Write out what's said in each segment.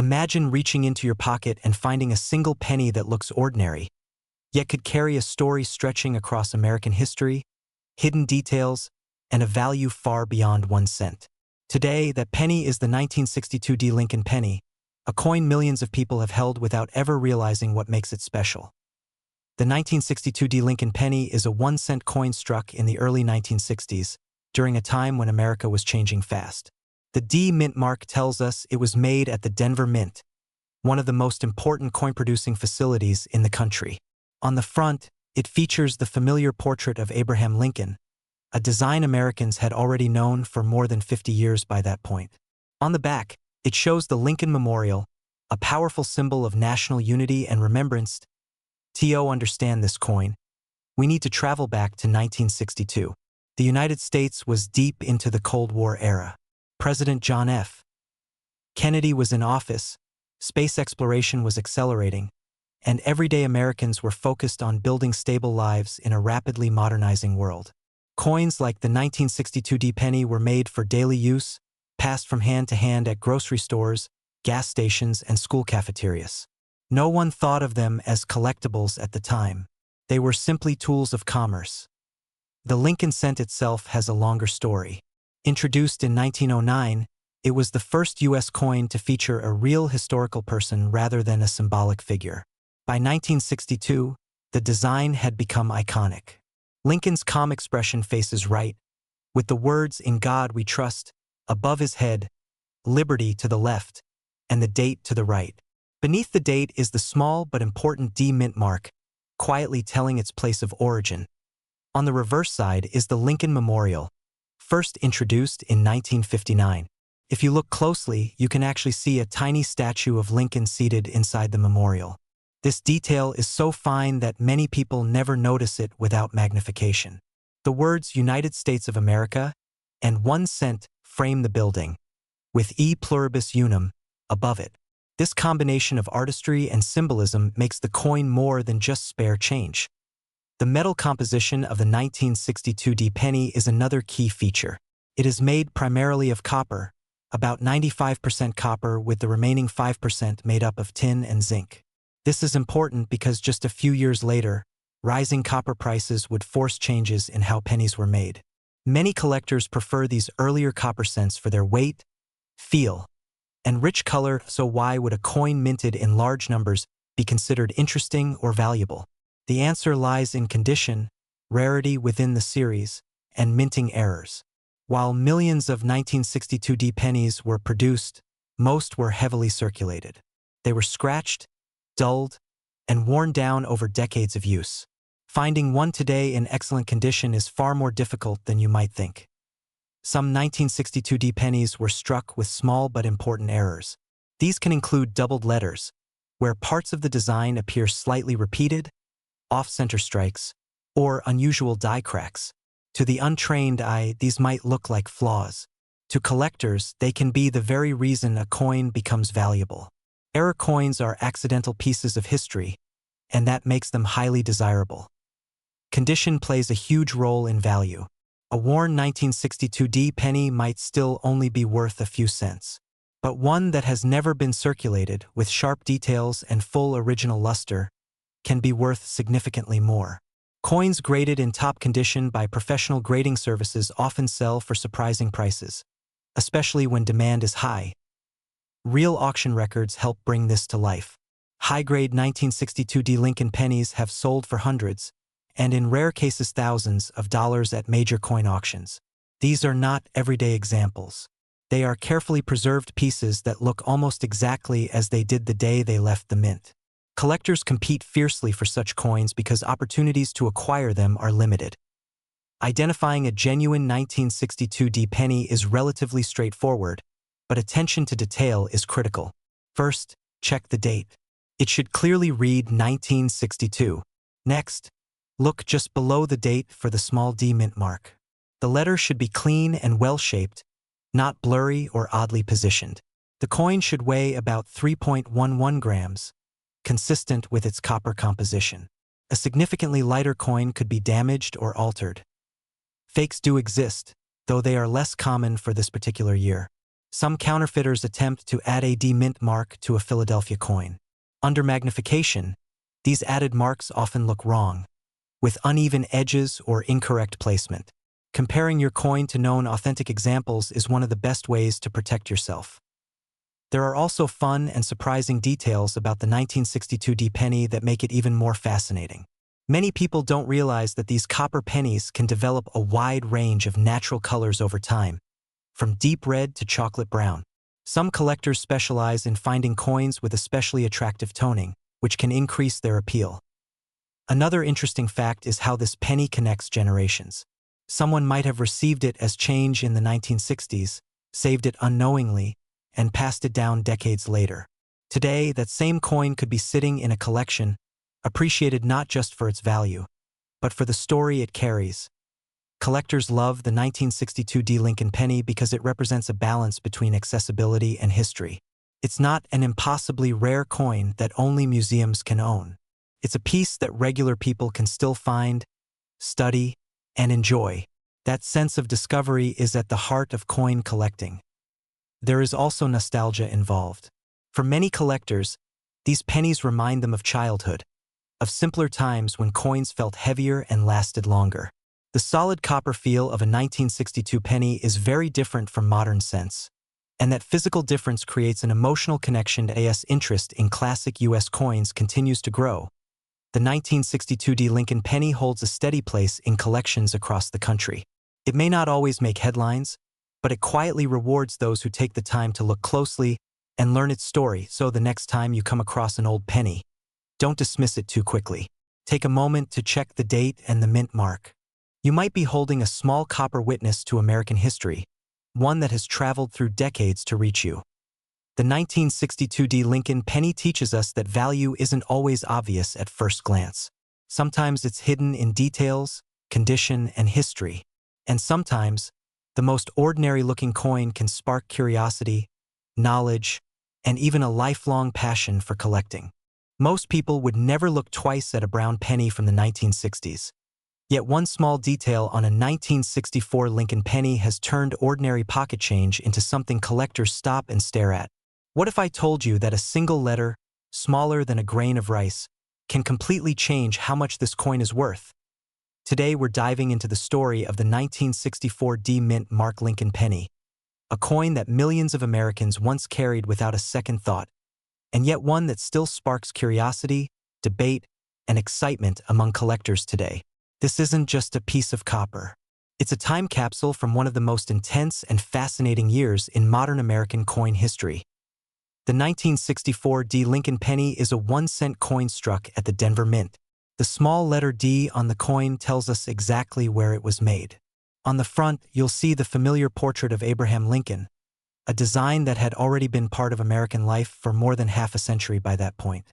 Imagine reaching into your pocket and finding a single penny that looks ordinary, yet could carry a story stretching across American history, hidden details, and a value far beyond 1 cent. Today, that penny is the 1962 D Lincoln penny, a coin millions of people have held without ever realizing what makes it special. The 1962 D Lincoln penny is a 1 cent coin struck in the early 1960s, during a time when America was changing fast. The D Mint mark tells us it was made at the Denver Mint, one of the most important coin-producing facilities in the country. On the front, it features the familiar portrait of Abraham Lincoln, a design Americans had already known for more than 50 years by that point. On the back, it shows the Lincoln Memorial, a powerful symbol of national unity and remembrance. To understand this coin, we need to travel back to 1962. The United States was deep into the Cold War era. President John F. Kennedy was in office, space exploration was accelerating, and everyday Americans were focused on building stable lives in a rapidly modernizing world. Coins like the 1962 D penny were made for daily use, passed from hand to hand at grocery stores, gas stations, and school cafeterias. No one thought of them as collectibles at the time. They were simply tools of commerce. The Lincoln cent itself has a longer story. Introduced in 1909, it was the first U.S. coin to feature a real historical person rather than a symbolic figure. By 1962, the design had become iconic. Lincoln's calm expression faces right, with the words "In God We Trust" above his head, "Liberty" to the left, and the date to the right. Beneath the date is the small but important D Mint mark, quietly telling its place of origin. On the reverse side is the Lincoln Memorial, first introduced in 1959. If you look closely, you can actually see a tiny statue of Lincoln seated inside the memorial. This detail is so fine that many people never notice it without magnification. The words "United States of America" and 1 cent frame the building, with "E pluribus unum" above it. This combination of artistry and symbolism makes the coin more than just spare change. The metal composition of the 1962 D penny is another key feature. It is made primarily of copper, about 95% copper with the remaining 5% made up of tin and zinc. This is important because just a few years later, rising copper prices would force changes in how pennies were made. Many collectors prefer these earlier copper cents for their weight, feel, and rich color. So why would a coin minted in large numbers be considered interesting or valuable? The answer lies in condition, rarity within the series, and minting errors. While millions of 1962 D pennies were produced, most were heavily circulated. They were scratched, dulled, and worn down over decades of use. Finding one today in excellent condition is far more difficult than you might think. Some 1962 D pennies were struck with small but important errors. These can include doubled letters, where parts of the design appear slightly repeated, off-center strikes, or unusual die cracks. To the untrained eye, these might look like flaws. To collectors, they can be the very reason a coin becomes valuable. Error coins are accidental pieces of history, and that makes them highly desirable. Condition plays a huge role in value. A worn 1962 D penny might still only be worth a few cents. But one that has never been circulated, with sharp details and full original luster, can be worth significantly more. Coins graded in top condition by professional grading services often sell for surprising prices, especially when demand is high. Real auction records help bring this to life. High-grade 1962 D Lincoln pennies have sold for hundreds, and in rare cases thousands of dollars at major coin auctions. These are not everyday examples. They are carefully preserved pieces that look almost exactly as they did the day they left the mint. Collectors compete fiercely for such coins because opportunities to acquire them are limited. Identifying a genuine 1962 D penny is relatively straightforward, but attention to detail is critical. First, check the date. It should clearly read 1962. Next, look just below the date for the small D mint mark. The letter should be clean and well-shaped, not blurry or oddly positioned. The coin should weigh about 3.11 grams, consistent with its copper composition. A significantly lighter coin could be damaged or altered. Fakes do exist, though they are less common for this particular year. Some counterfeiters attempt to add a D mint mark to a Philadelphia coin. Under magnification, these added marks often look wrong, with uneven edges or incorrect placement. Comparing your coin to known authentic examples is one of the best ways to protect yourself. There are also fun and surprising details about the 1962 D penny that make it even more fascinating. Many people don't realize that these copper pennies can develop a wide range of natural colors over time, from deep red to chocolate brown. Some collectors specialize in finding coins with especially attractive toning, which can increase their appeal. Another interesting fact is how this penny connects generations. Someone might have received it as change in the 1960s, saved it unknowingly, and passed it down decades later. Today, that same coin could be sitting in a collection, appreciated not just for its value, but for the story it carries. Collectors love the 1962 D Lincoln penny because it represents a balance between accessibility and history. It's not an impossibly rare coin that only museums can own. It's a piece that regular people can still find, study, and enjoy. That sense of discovery is at the heart of coin collecting. There is also nostalgia involved. For many collectors, these pennies remind them of childhood, of simpler times when coins felt heavier and lasted longer. The solid copper feel of a 1962 penny is very different from modern cents, and that physical difference creates an emotional connection as interest in classic U.S. coins continues to grow. The 1962 D Lincoln penny holds a steady place in collections across the country. It may not always make headlines, but it quietly rewards those who take the time to look closely and learn its story, so the next time you come across an old penny, don't dismiss it too quickly. Take a moment to check the date and the mint mark. You might be holding a small copper witness to American history, one that has traveled through decades to reach you. The 1962 D Lincoln penny teaches us that value isn't always obvious at first glance. Sometimes it's hidden in details, condition, and history. And sometimes, the most ordinary-looking coin can spark curiosity, knowledge, and even a lifelong passion for collecting. Most people would never look twice at a brown penny from the 1960s. Yet one small detail on a 1964 Lincoln penny has turned ordinary pocket change into something collectors stop and stare at. What if I told you that a single letter, smaller than a grain of rice, can completely change how much this coin is worth? Today we're diving into the story of the 1964 D Mint Mark Lincoln penny, a coin that millions of Americans once carried without a second thought, and yet one that still sparks curiosity, debate, and excitement among collectors today. This isn't just a piece of copper. It's a time capsule from one of the most intense and fascinating years in modern American coin history. The 1964 D Lincoln penny is a 1-cent coin struck at the Denver Mint. The small letter D on the coin tells us exactly where it was made. On the front, you'll see the familiar portrait of Abraham Lincoln, a design that had already been part of American life for more than half a century by that point.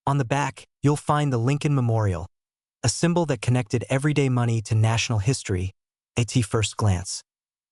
On the back, you'll find the Lincoln Memorial, a symbol that connected everyday money to national history at first glance.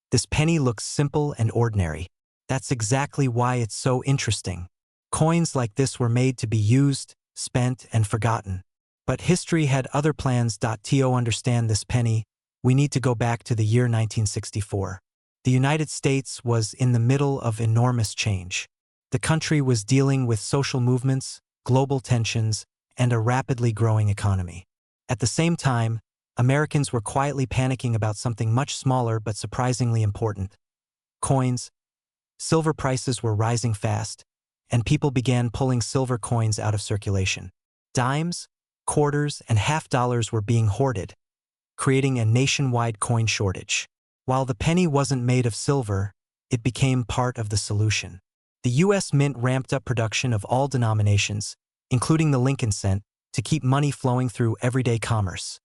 This penny looks simple and ordinary. That's exactly why it's so interesting. Coins like this were made to be used, spent, and forgotten. But history had other plans. To understand this penny, we need to go back to the year 1964. The United States was in the middle of enormous change. The country was dealing with social movements, global tensions, and a rapidly growing economy. At the same time, Americans were quietly panicking about something much smaller but surprisingly important: coins. Silver prices were rising fast, and people began pulling silver coins out of circulation. Dimes, quarters, and half-dollars were being hoarded, creating a nationwide coin shortage. While the penny wasn't made of silver, it became part of the solution. The U.S. Mint ramped up production of all denominations, including the Lincoln cent, to keep money flowing through everyday commerce.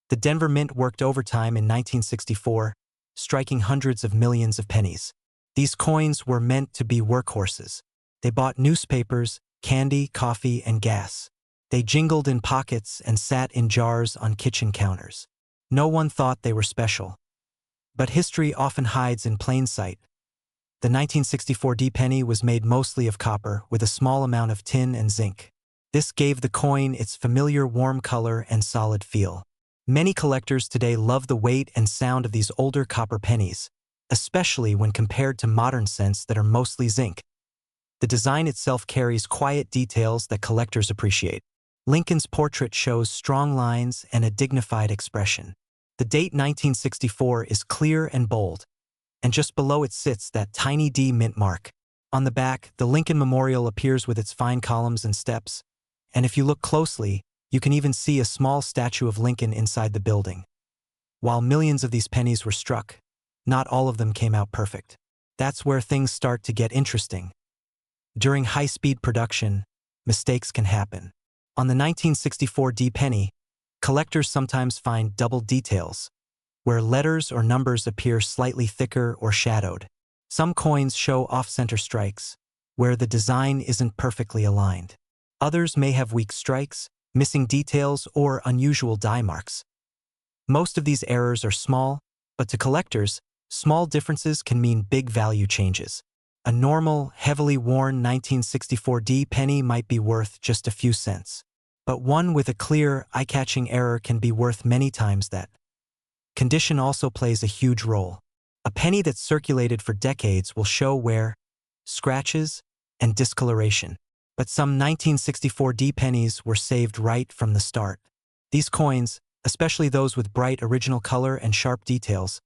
The Denver Mint worked overtime in 1964, striking hundreds of millions of pennies. These coins were meant to be workhorses. They bought newspapers, candy, coffee, and gas. They jingled in pockets and sat in jars on kitchen counters. No one thought they were special. But history often hides in plain sight. The 1964 D penny was made mostly of copper with a small amount of tin and zinc. This gave the coin its familiar warm color and solid feel. Many collectors today love the weight and sound of these older copper pennies, especially when compared to modern cents that are mostly zinc. The design itself carries quiet details that collectors appreciate. Lincoln's portrait shows strong lines and a dignified expression. The date 1964 is clear and bold, and just below it sits that tiny D mint mark. On the back, the Lincoln Memorial appears with its fine columns and steps, and if you look closely, you can even see a small statue of Lincoln inside the building. While millions of these pennies were struck, not all of them came out perfect. That's where things start to get interesting. During high-speed production, mistakes can happen. On the 1964 D penny, collectors sometimes find double details, where letters or numbers appear slightly thicker or shadowed. Some coins show off-center strikes, where the design isn't perfectly aligned. Others may have weak strikes, missing details, or unusual die marks. Most of these errors are small, but to collectors, small differences can mean big value changes. A normal, heavily worn 1964 D penny might be worth just a few cents, but one with a clear, eye-catching error can be worth many times that. Condition also plays a huge role. A penny that's circulated for decades will show wear, scratches, and discoloration. But some 1964 D pennies were saved right from the start. These coins, especially those with bright original color and sharp details,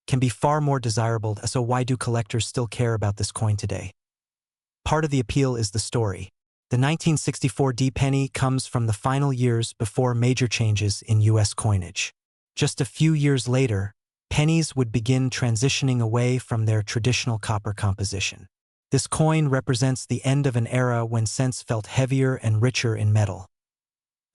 can be far more desirable, so why do collectors still care about this coin today? Part of the appeal is the story. The 1964 D penny comes from the final years before major changes in U.S. coinage. Just a few years later, pennies would begin transitioning away from their traditional copper composition. This coin represents the end of an era when cents felt heavier and richer in metal.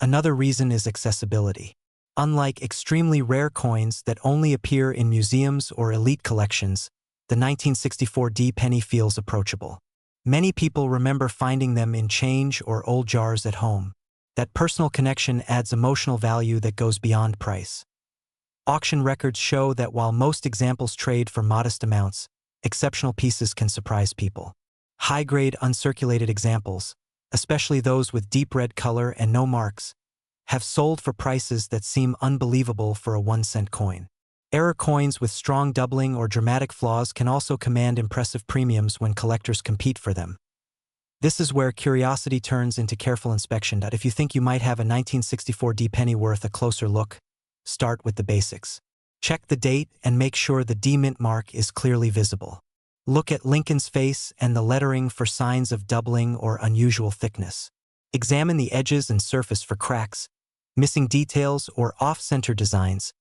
Another reason is accessibility. Unlike extremely rare coins that only appear in museums or elite collections, the 1964 D penny feels approachable. Many people remember finding them in change or old jars at home. That personal connection adds emotional value that goes beyond price. Auction records show that while most examples trade for modest amounts, exceptional pieces can surprise people. High-grade uncirculated examples, especially those with deep red color and no marks, have sold for prices that seem unbelievable for a 1-cent coin. Error coins with strong doubling or dramatic flaws can also command impressive premiums when collectors compete for them. This is where curiosity turns into careful inspection. If you think you might have a 1964 D penny worth a closer look, start with the basics. Check the date and make sure the D mint mark is clearly visible. Look at Lincoln's face and the lettering for signs of doubling or unusual thickness. Examine the edges and surface for cracks, missing details, or off-center designs.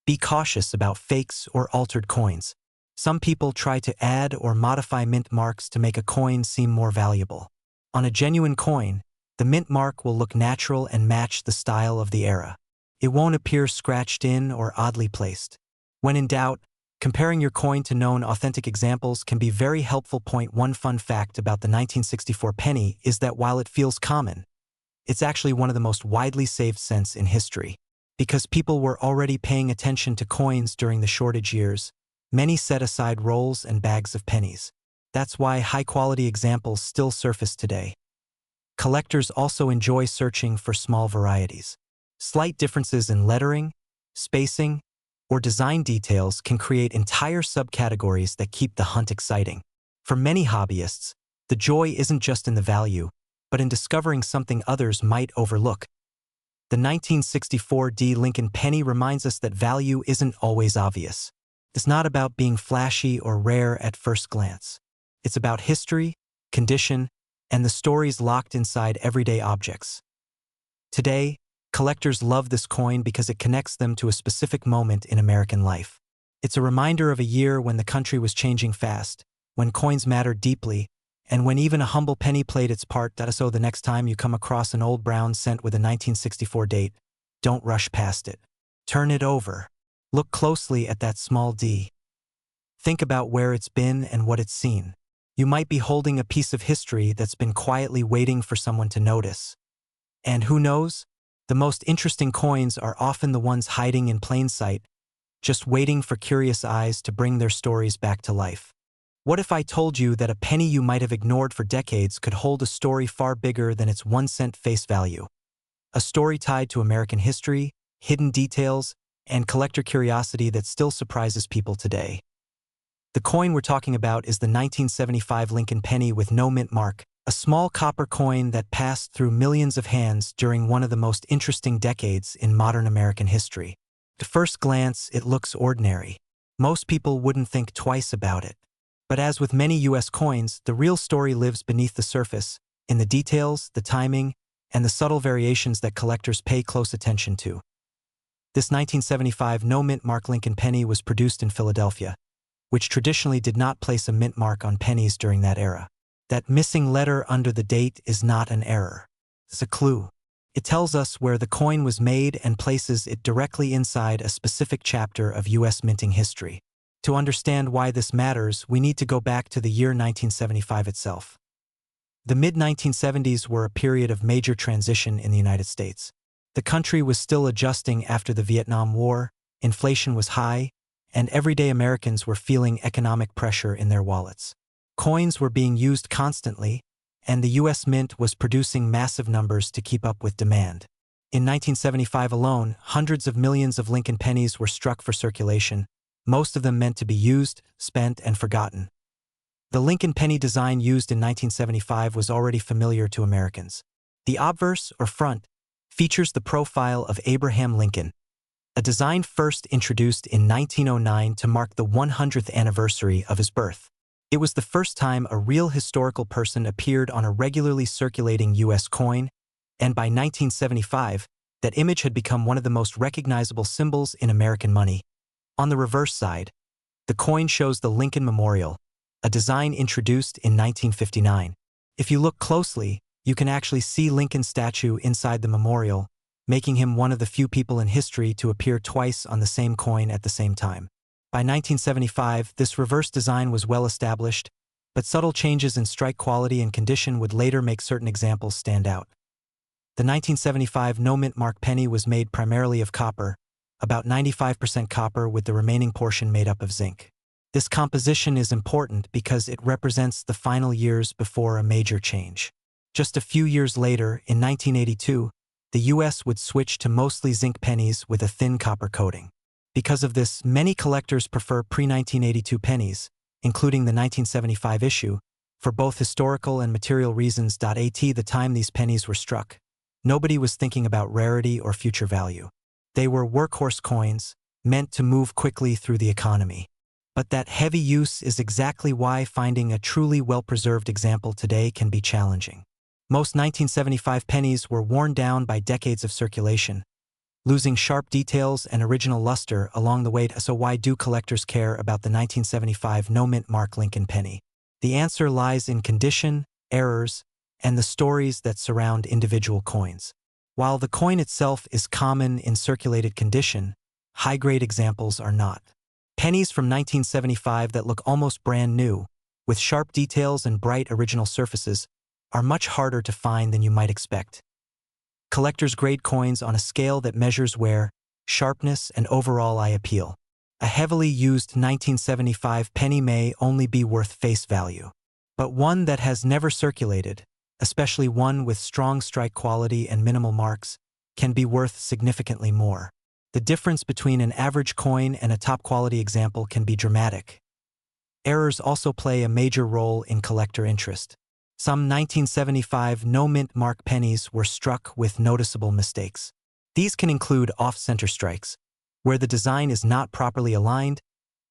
Be cautious about fakes or altered coins. Some people try to add or modify mint marks to make a coin seem more valuable. On a genuine coin, the mint mark will look natural and match the style of the era. It won't appear scratched in or oddly placed. When in doubt, comparing your coin to known authentic examples can be very helpful. Point one fun fact about the 1964 penny is that while it feels common, it's actually one of the most widely saved cents in history. Because people were already paying attention to coins during the shortage years, many set aside rolls and bags of pennies. That's why high-quality examples still surface today. Collectors also enjoy searching for small varieties. Slight differences in lettering, spacing, or design details can create entire subcategories that keep the hunt exciting. For many hobbyists, the joy isn't just in the value, but in discovering something others might overlook. The 1964 D Lincoln penny reminds us that value isn't always obvious. It's not about being flashy or rare at first glance. It's about history, condition, and the stories locked inside everyday objects. Today, collectors love this coin because it connects them to a specific moment in American life. It's a reminder of a year when the country was changing fast, when coins mattered deeply, and when even a humble penny played its part. So the next time you come across an old brown cent with a 1964 date, don't rush past it. Turn it over. Look closely at that small D. Think about where it's been and what it's seen. You might be holding a piece of history that's been quietly waiting for someone to notice. And who knows? The most interesting coins are often the ones hiding in plain sight, just waiting for curious eyes to bring their stories back to life. What if I told you that a penny you might have ignored for decades could hold a story far bigger than its 1-cent face value? A story tied to American history, hidden details, and collector curiosity that still surprises people today. The coin we're talking about is the 1975 Lincoln penny with no mint mark, a small copper coin that passed through millions of hands during one of the most interesting decades in modern American history. At first glance, it looks ordinary. Most people wouldn't think twice about it. But as with many U.S. coins, the real story lives beneath the surface, in the details, the timing, and the subtle variations that collectors pay close attention to. This 1975 no-mint mark Lincoln penny was produced in Philadelphia, which traditionally did not place a mint mark on pennies during that era. That missing letter under the date is not an error. It's a clue. It tells us where the coin was made and places it directly inside a specific chapter of U.S. minting history. To understand why this matters, we need to go back to the year 1975 itself. The mid-1970s were a period of major transition in the United States. The country was still adjusting after the Vietnam War, inflation was high, and everyday Americans were feeling economic pressure in their wallets. Coins were being used constantly, and the U.S. Mint was producing massive numbers to keep up with demand. In 1975 alone, hundreds of millions of Lincoln pennies were struck for circulation, most of them meant to be used, spent, and forgotten. The Lincoln penny design used in 1975 was already familiar to Americans. The obverse, or front, features the profile of Abraham Lincoln, a design first introduced in 1909 to mark the 100th anniversary of his birth. It was the first time a real historical person appeared on a regularly circulating U.S. coin, and by 1975, that image had become one of the most recognizable symbols in American money. On the reverse side, the coin shows the Lincoln Memorial, a design introduced in 1959. If you look closely, you can actually see Lincoln's statue inside the memorial, making him one of the few people in history to appear twice on the same coin at the same time. By 1975, this reverse design was well established, but subtle changes in strike quality and condition would later make certain examples stand out. The 1975 no-mint mark penny was made primarily of copper, about 95% copper with the remaining portion made up of zinc. This composition is important because it represents the final years before a major change. Just a few years later, in 1982, the U.S. would switch to mostly zinc pennies with a thin copper coating. Because of this, many collectors prefer pre-1982 pennies, including the 1975 issue, for both historical and material reasons. At the time these pennies were struck, nobody was thinking about rarity or future value. They were workhorse coins, meant to move quickly through the economy. But that heavy use is exactly why finding a truly well-preserved example today can be challenging. Most 1975 pennies were worn down by decades of circulation, losing sharp details and original luster along the way. So why do collectors care about the 1975 no-mint mark Lincoln penny? The answer lies in condition, errors, and the stories that surround individual coins. While the coin itself is common in circulated condition, high-grade examples are not. Pennies from 1975 that look almost brand new, with sharp details and bright original surfaces, are much harder to find than you might expect. Collectors grade coins on a scale that measures wear, sharpness, and overall eye appeal. A heavily used 1975 penny may only be worth face value, but one that has never circulated, especially one with strong strike quality and minimal marks, can be worth significantly more. The difference between an average coin and a top-quality example can be dramatic. Errors also play a major role in collector interest. Some 1975 no-mint mark pennies were struck with noticeable mistakes. These can include off-center strikes, where the design is not properly aligned,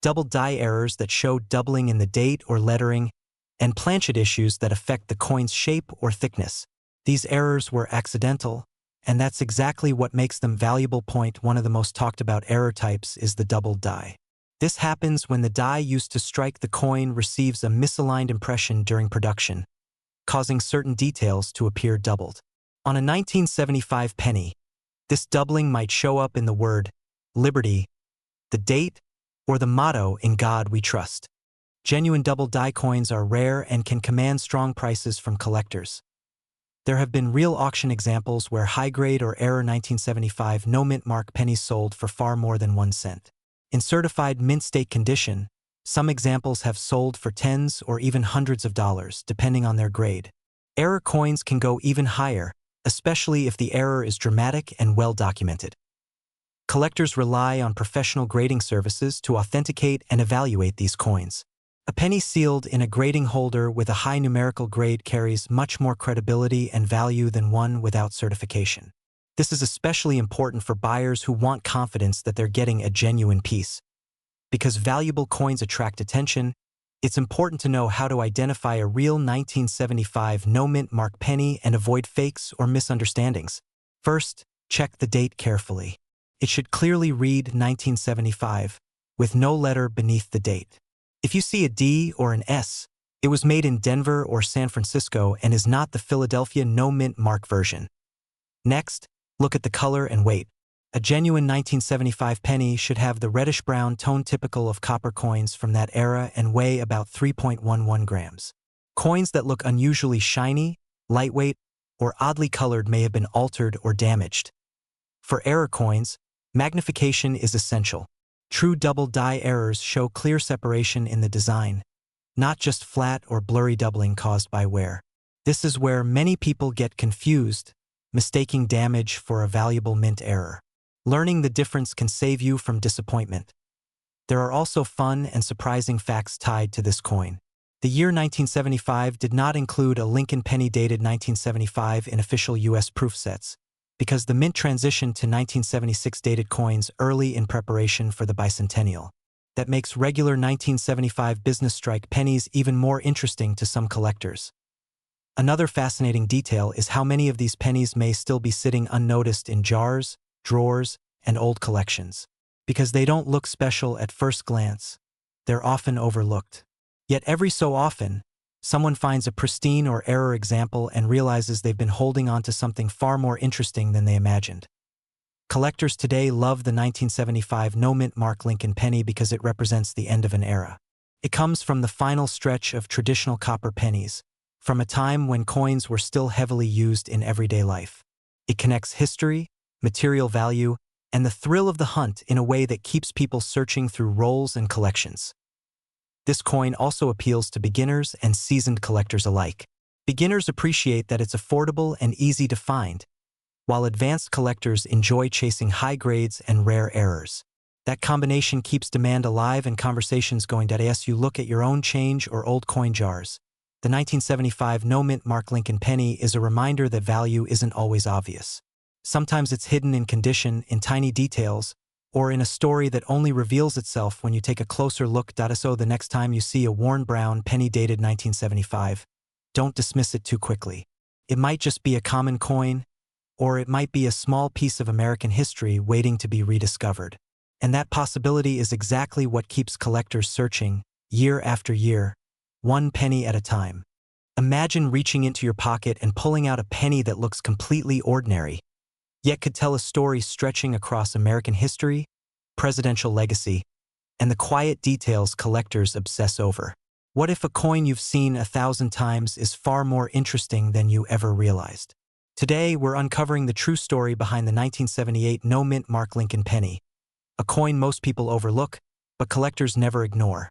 double die errors that show doubling in the date or lettering, and planchet issues that affect the coin's shape or thickness. These errors were accidental, and that's exactly what makes them valuable. One of the most talked about error types is the double die. This happens when the die used to strike the coin receives a misaligned impression during production, causing certain details to appear doubled. On a 1975 penny, this doubling might show up in the word liberty, the date, or the motto "In God We Trust." Genuine double die coins are rare and can command strong prices from collectors. There have been real auction examples where high-grade or error 1975 no-mint mark pennies sold for far more than 1 cent. In certified mint state condition, some examples have sold for tens or even hundreds of dollars, depending on their grade. Error coins can go even higher, especially if the error is dramatic and well documented. Collectors rely on professional grading services to authenticate and evaluate these coins. A penny sealed in a grading holder with a high numerical grade carries much more credibility and value than one without certification. This is especially important for buyers who want confidence that they're getting a genuine piece. Because valuable coins attract attention, it's important to know how to identify a real 1975 no-mint mark penny and avoid fakes or misunderstandings. First, check the date carefully. It should clearly read 1975, with no letter beneath the date. If you see a D or an S, it was made in Denver or San Francisco and is not the Philadelphia no-mint mark version. Next, look at the color and weight. A genuine 1975 penny should have the reddish-brown tone typical of copper coins from that era and weigh about 3.11 grams. Coins that look unusually shiny, lightweight, or oddly colored may have been altered or damaged. For error coins, magnification is essential. True double die errors show clear separation in the design, not just flat or blurry doubling caused by wear. This is where many people get confused, mistaking damage for a valuable mint error. Learning the difference can save you from disappointment. There are also fun and surprising facts tied to this coin. The year 1975 did not include a Lincoln penny dated 1975 in official U.S. proof sets, because the mint transitioned to 1976 dated coins early in preparation for the bicentennial. That makes regular 1975 business strike pennies even more interesting to some collectors. Another fascinating detail is how many of these pennies may still be sitting unnoticed in jars, drawers, and old collections. Because they don't look special at first glance, they're often overlooked. Yet every so often, someone finds a pristine or error example and realizes they've been holding on to something far more interesting than they imagined. Collectors today love the 1975 no-mint mark Lincoln penny because it represents the end of an era. It comes from the final stretch of traditional copper pennies, from a time when coins were still heavily used in everyday life. It connects history, material value, and the thrill of the hunt in a way that keeps people searching through rolls and collections. This coin also appeals to beginners and seasoned collectors alike. Beginners appreciate that it's affordable and easy to find, while advanced collectors enjoy chasing high grades and rare errors. That combination keeps demand alive and conversations going. As you look at your own change or old coin jars, the 1975 no-mint mark Lincoln penny is a reminder that value isn't always obvious. Sometimes it's hidden in condition, in tiny details, or in a story that only reveals itself when you take a closer look. So the next time you see a worn brown penny dated 1975, don't dismiss it too quickly. It might just be a common coin, or it might be a small piece of American history waiting to be rediscovered. And that possibility is exactly what keeps collectors searching, year after year, one penny at a time. Imagine reaching into your pocket and pulling out a penny that looks completely ordinary, yet could tell a story stretching across American history, presidential legacy, and the quiet details collectors obsess over. What if a coin you've seen 1,000 times is far more interesting than you ever realized? Today, we're uncovering the true story behind the 1978 no-mint mark Lincoln penny, a coin most people overlook, but collectors never ignore.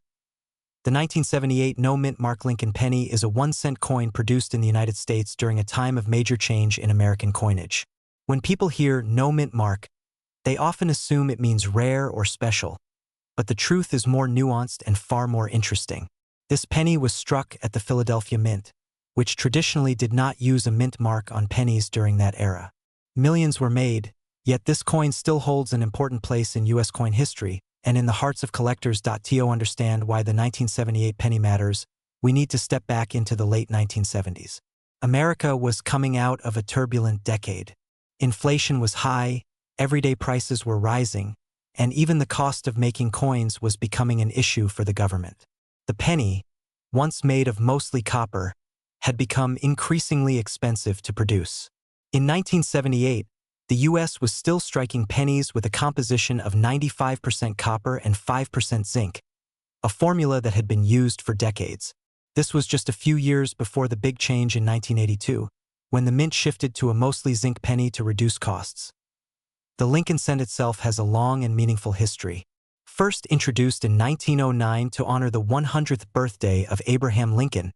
The 1978 no-mint mark Lincoln penny is a 1-cent coin produced in the United States during a time of major change in American coinage. When people hear no-mint mark, they often assume it means rare or special, but the truth is more nuanced and far more interesting. This penny was struck at the Philadelphia Mint, which traditionally did not use a mint mark on pennies during that era. Millions were made, yet this coin still holds an important place in U.S. coin history and in the hearts of collectors. To understand why the 1978 penny matters, we need to step back into the late 1970s. America was coming out of a turbulent decade. Inflation was high, everyday prices were rising, and even the cost of making coins was becoming an issue for the government. The penny, once made of mostly copper, had become increasingly expensive to produce. In 1978, the U.S. was still striking pennies with a composition of 95% copper and 5% zinc, a formula that had been used for decades. This was just a few years before the big change in 1982, when the mint shifted to a mostly zinc penny to reduce costs. The Lincoln cent itself has a long and meaningful history. First introduced in 1909 to honor the 100th birthday of Abraham Lincoln,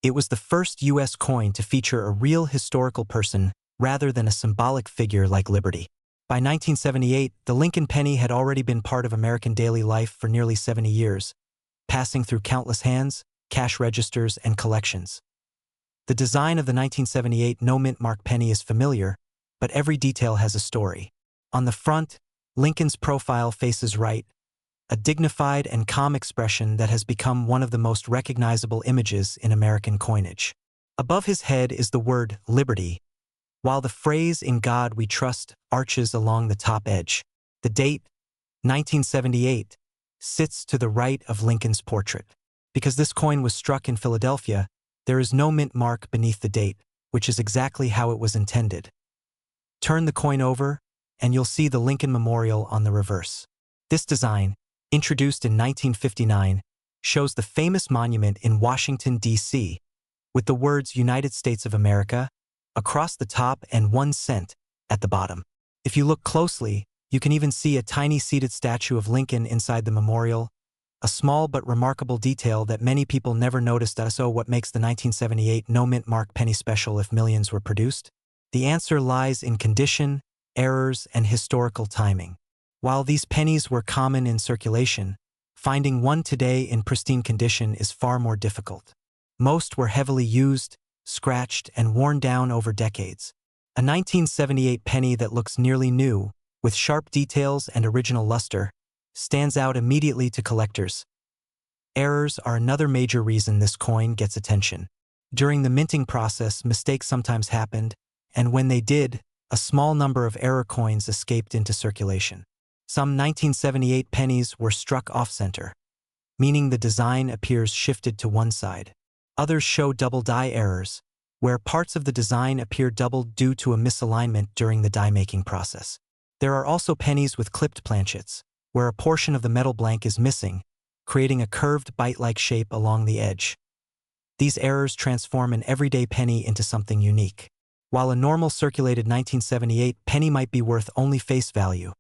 it was the first U.S. coin to feature a real historical person rather than a symbolic figure like Liberty. By 1978, the Lincoln penny had already been part of American daily life for nearly 70 years, passing through countless hands, cash registers, and collections. The design of the 1978 no-mint mark penny is familiar, but every detail has a story. On the front, Lincoln's profile faces right, a dignified and calm expression that has become one of the most recognizable images in American coinage. Above his head is the word liberty, while the phrase "In God We Trust" arches along the top edge. The date, 1978, sits to the right of Lincoln's portrait. Because this coin was struck in Philadelphia, there is no mint mark beneath the date, which is exactly how it was intended. Turn the coin over, and you'll see the Lincoln Memorial on the reverse. This design, introduced in 1959, shows the famous monument in Washington, D.C., with the words United States of America across the top and 1 cent at the bottom. If you look closely, you can even see a tiny seated statue of Lincoln inside the memorial, a small but remarkable detail that many people never noticed. So what makes the 1978 no-mint mark penny special if millions were produced? The answer lies in condition, errors, and historical timing. While these pennies were common in circulation, finding one today in pristine condition is far more difficult. Most were heavily used, scratched, and worn down over decades. A 1978 penny that looks nearly new, with sharp details and original luster, stands out immediately to collectors. Errors are another major reason this coin gets attention. During the minting process, mistakes sometimes happened, and when they did, a small number of error coins escaped into circulation. Some 1978 pennies were struck off-center, meaning the design appears shifted to one side. Others show double die errors, where parts of the design appear doubled due to a misalignment during the die-making process. There are also pennies with clipped planchets, where a portion of the metal blank is missing, creating a curved bite-like shape along the edge. These errors transform an everyday penny into something unique. While a normal circulated 1978 penny might be worth only face value,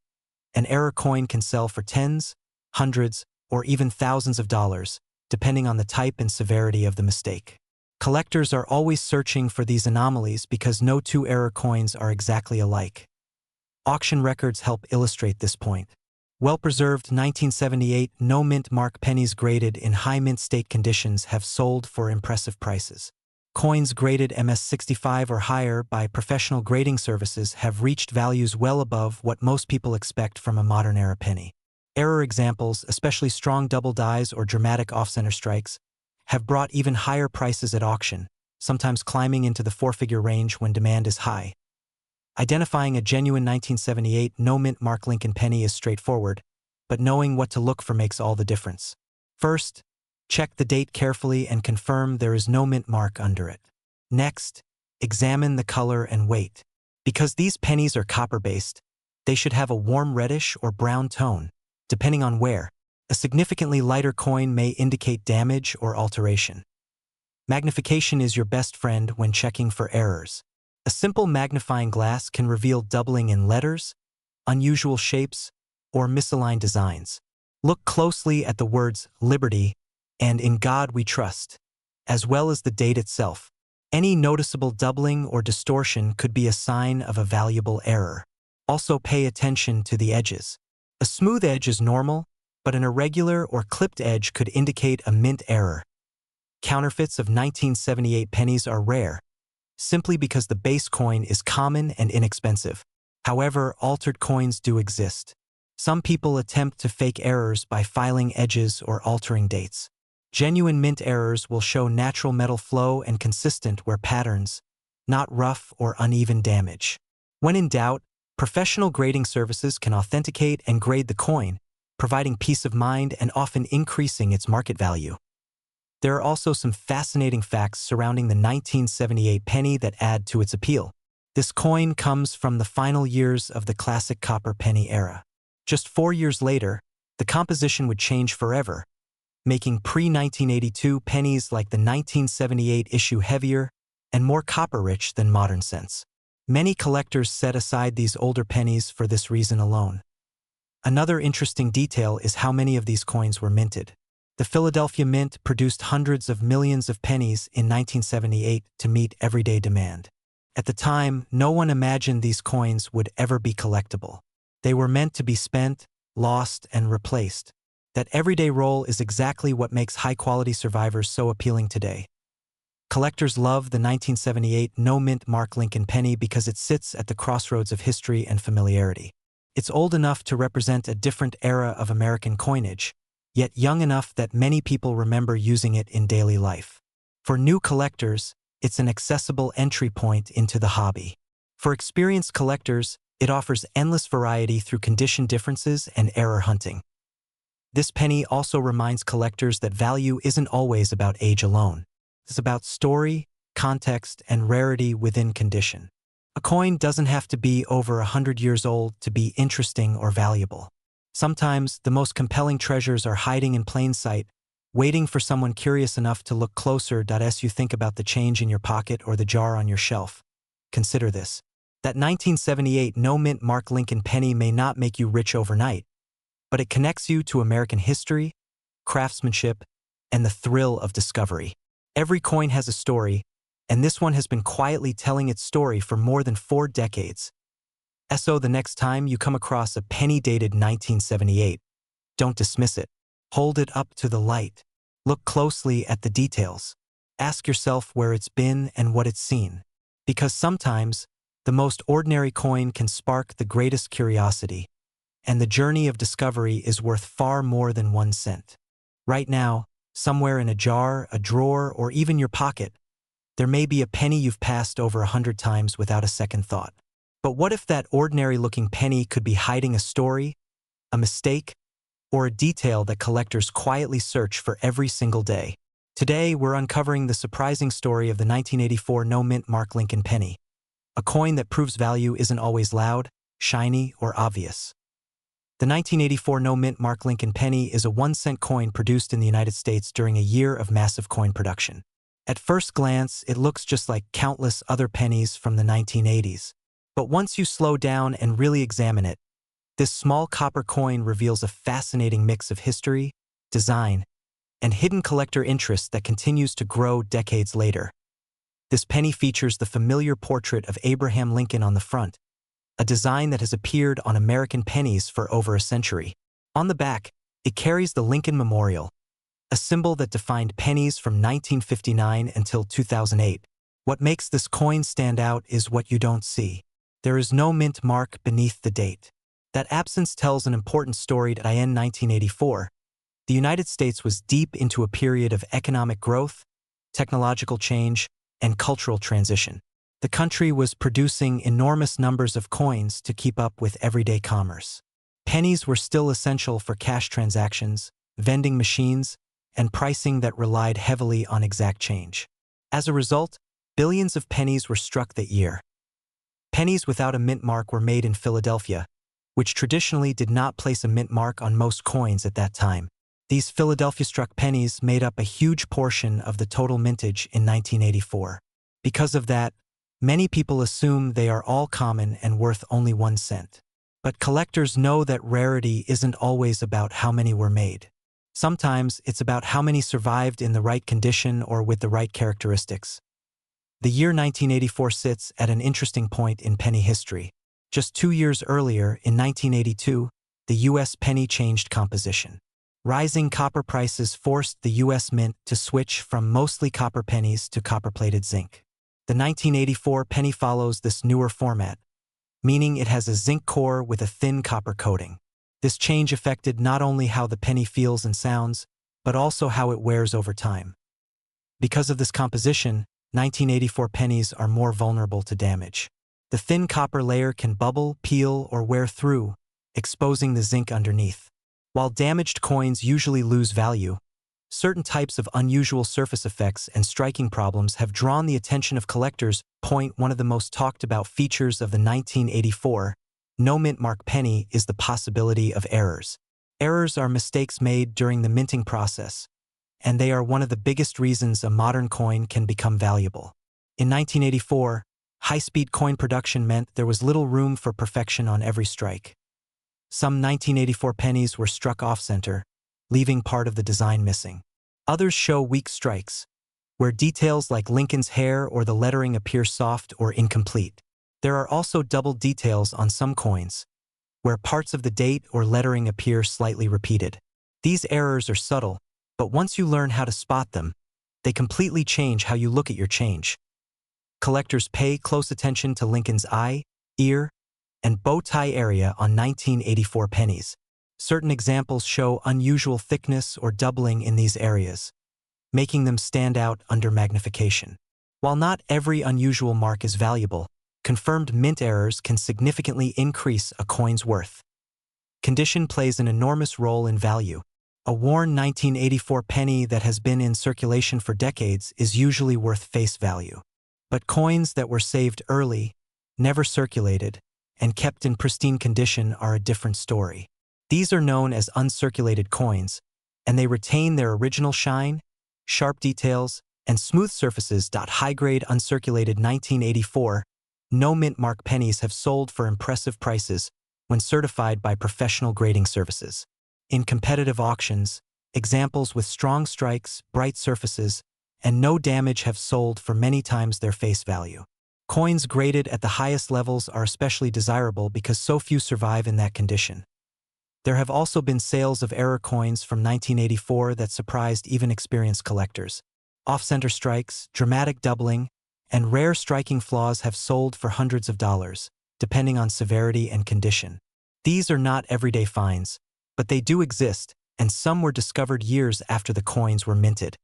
an error coin can sell for tens, hundreds, or even thousands of dollars, depending on the type and severity of the mistake. Collectors are always searching for these anomalies because no two error coins are exactly alike. Auction records help illustrate this point. Well-preserved 1978 no-mint mark pennies graded in high mint state conditions have sold for impressive prices. Coins graded MS-65 or higher by professional grading services have reached values well above what most people expect from a modern-era penny. Error examples, especially strong double dies or dramatic off-center strikes, have brought even higher prices at auction, sometimes climbing into the four-figure range when demand is high. Identifying a genuine 1978 no-mint mark Lincoln penny is straightforward, but knowing what to look for makes all the difference. First, check the date carefully and confirm there is no mint mark under it. Next, examine the color and weight. Because these pennies are copper-based, they should have a warm reddish or brown tone, depending on where. A significantly lighter coin may indicate damage or alteration. Magnification is your best friend when checking for errors. A simple magnifying glass can reveal doubling in letters, unusual shapes, or misaligned designs. Look closely at the words "Liberty" and "In God We Trust," as well as the date itself. Any noticeable doubling or distortion could be a sign of a valuable error. Also pay attention to the edges. A smooth edge is normal, but an irregular or clipped edge could indicate a mint error. Counterfeits of 1978 pennies are rare, simply because the base coin is common and inexpensive. However, altered coins do exist. Some people attempt to fake errors by filing edges or altering dates. Genuine mint errors will show natural metal flow and consistent wear patterns, not rough or uneven damage. When in doubt, professional grading services can authenticate and grade the coin, providing peace of mind and often increasing its market value. There are also some fascinating facts surrounding the 1978 penny that add to its appeal. This coin comes from the final years of the classic copper penny era. Just 4 years later, the composition would change forever, making pre-1982 pennies like the 1978 issue heavier and more copper-rich than modern cents. Many collectors set aside these older pennies for this reason alone. Another interesting detail is how many of these coins were minted. The Philadelphia Mint produced hundreds of millions of pennies in 1978 to meet everyday demand. At the time, no one imagined these coins would ever be collectible. They were meant to be spent, lost, and replaced. That everyday role is exactly what makes high-quality survivors so appealing today. Collectors love the 1978 no-mint Mark Lincoln penny because it sits at the crossroads of history and familiarity. It's old enough to represent a different era of American coinage, yet young enough that many people remember using it in daily life. For new collectors, it's an accessible entry point into the hobby. For experienced collectors, it offers endless variety through condition differences and error hunting. This penny also reminds collectors that value isn't always about age alone. It's about story, context, and rarity within condition. A coin doesn't have to be over 100 years old to be interesting or valuable. Sometimes, the most compelling treasures are hiding in plain sight, waiting for someone curious enough to look closer. As you think about the change in your pocket or the jar on your shelf, consider this. That 1978 no-mint Mark Lincoln penny may not make you rich overnight, but it connects you to American history, craftsmanship, and the thrill of discovery. Every coin has a story, and this one has been quietly telling its story for more than 4 decades. So the next time you come across a penny dated 1978, don't dismiss it. Hold it up to the light. Look closely at the details. Ask yourself where it's been and what it's seen. Because sometimes, the most ordinary coin can spark the greatest curiosity, and the journey of discovery is worth far more than 1 cent. Right now, somewhere in a jar, a drawer, or even your pocket, there may be a penny you've passed over 100 times without a second thought. But what if that ordinary-looking penny could be hiding a story, a mistake, or a detail that collectors quietly search for every single day? Today, we're uncovering the surprising story of the 1984 no-mint Mark Lincoln penny, a coin that proves value isn't always loud, shiny, or obvious. The 1984 no-mint Mark Lincoln penny is a 1-cent coin produced in the United States during a year of massive coin production. At first glance, it looks just like countless other pennies from the 1980s. But once you slow down and really examine it, this small copper coin reveals a fascinating mix of history, design, and hidden collector interest that continues to grow decades later. This penny features the familiar portrait of Abraham Lincoln on the front, a design that has appeared on American pennies for over a century. On the back, it carries the Lincoln Memorial, a symbol that defined pennies from 1959 until 2008. What makes this coin stand out is what you don't see. There is no mint mark beneath the date. That absence tells an important story. In 1984, the United States was deep into a period of economic growth, technological change, and cultural transition. The country was producing enormous numbers of coins to keep up with everyday commerce. Pennies were still essential for cash transactions, vending machines, and pricing that relied heavily on exact change. As a result, billions of pennies were struck that year. Pennies without a mint mark were made in Philadelphia, which traditionally did not place a mint mark on most coins at that time. These Philadelphia-struck pennies made up a huge portion of the total mintage in 1984. Because of that, many people assume they are all common and worth only 1 cent. But collectors know that rarity isn't always about how many were made. Sometimes it's about how many survived in the right condition or with the right characteristics. The year 1984 sits at an interesting point in penny history. Just 2 years earlier, in 1982, the U.S. penny changed composition. Rising copper prices forced the U.S. Mint to switch from mostly copper pennies to copper-plated zinc. The 1984 penny follows this newer format, meaning it has a zinc core with a thin copper coating. This change affected not only how the penny feels and sounds, but also how it wears over time. Because of this composition, 1984 pennies are more vulnerable to damage. The thin copper layer can bubble, peel, or wear through, exposing the zinc underneath. While damaged coins usually lose value, certain types of unusual surface effects and striking problems have drawn the attention of collectors. One of the most talked about features of the 1984 no mint mark penny is the possibility of errors. Errors are mistakes made during the minting process, and they are one of the biggest reasons a modern coin can become valuable. In 1984, high-speed coin production meant there was little room for perfection on every strike. Some 1984 pennies were struck off-center, leaving part of the design missing. Others show weak strikes, where details like Lincoln's hair or the lettering appear soft or incomplete. There are also doubled details on some coins, where parts of the date or lettering appear slightly repeated. These errors are subtle, but once you learn how to spot them, they completely change how you look at your change. Collectors pay close attention to Lincoln's eye, ear, and bow tie area on 1984 pennies. Certain examples show unusual thickness or doubling in these areas, making them stand out under magnification. While not every unusual mark is valuable, confirmed mint errors can significantly increase a coin's worth. Condition plays an enormous role in value. A worn 1984 penny that has been in circulation for decades is usually worth face value. But coins that were saved early, never circulated, and kept in pristine condition are a different story. These are known as uncirculated coins, and they retain their original shine, sharp details, and smooth surfaces. High-grade uncirculated 1984 no-mint mark pennies have sold for impressive prices when certified by professional grading services. In competitive auctions, examples with strong strikes, bright surfaces, and no damage have sold for many times their face value. Coins graded at the highest levels are especially desirable because so few survive in that condition. There have also been sales of error coins from 1984 that surprised even experienced collectors. Off-center strikes, dramatic doubling, and rare striking flaws have sold for hundreds of dollars, depending on severity and condition. These are not everyday finds, but they do exist, and some were discovered years after the coins were minted.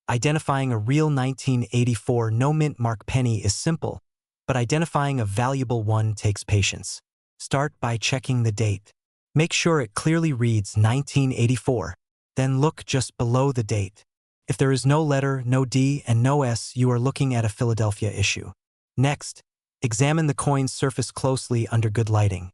Identifying a real 1984 no-mint mark penny is simple, but identifying a valuable one takes patience. Start by checking the date. Make sure it clearly reads 1984, then look just below the date. If there is no letter, no D, and no S, you are looking at a Philadelphia issue. Next, examine the coin's surface closely under good lighting.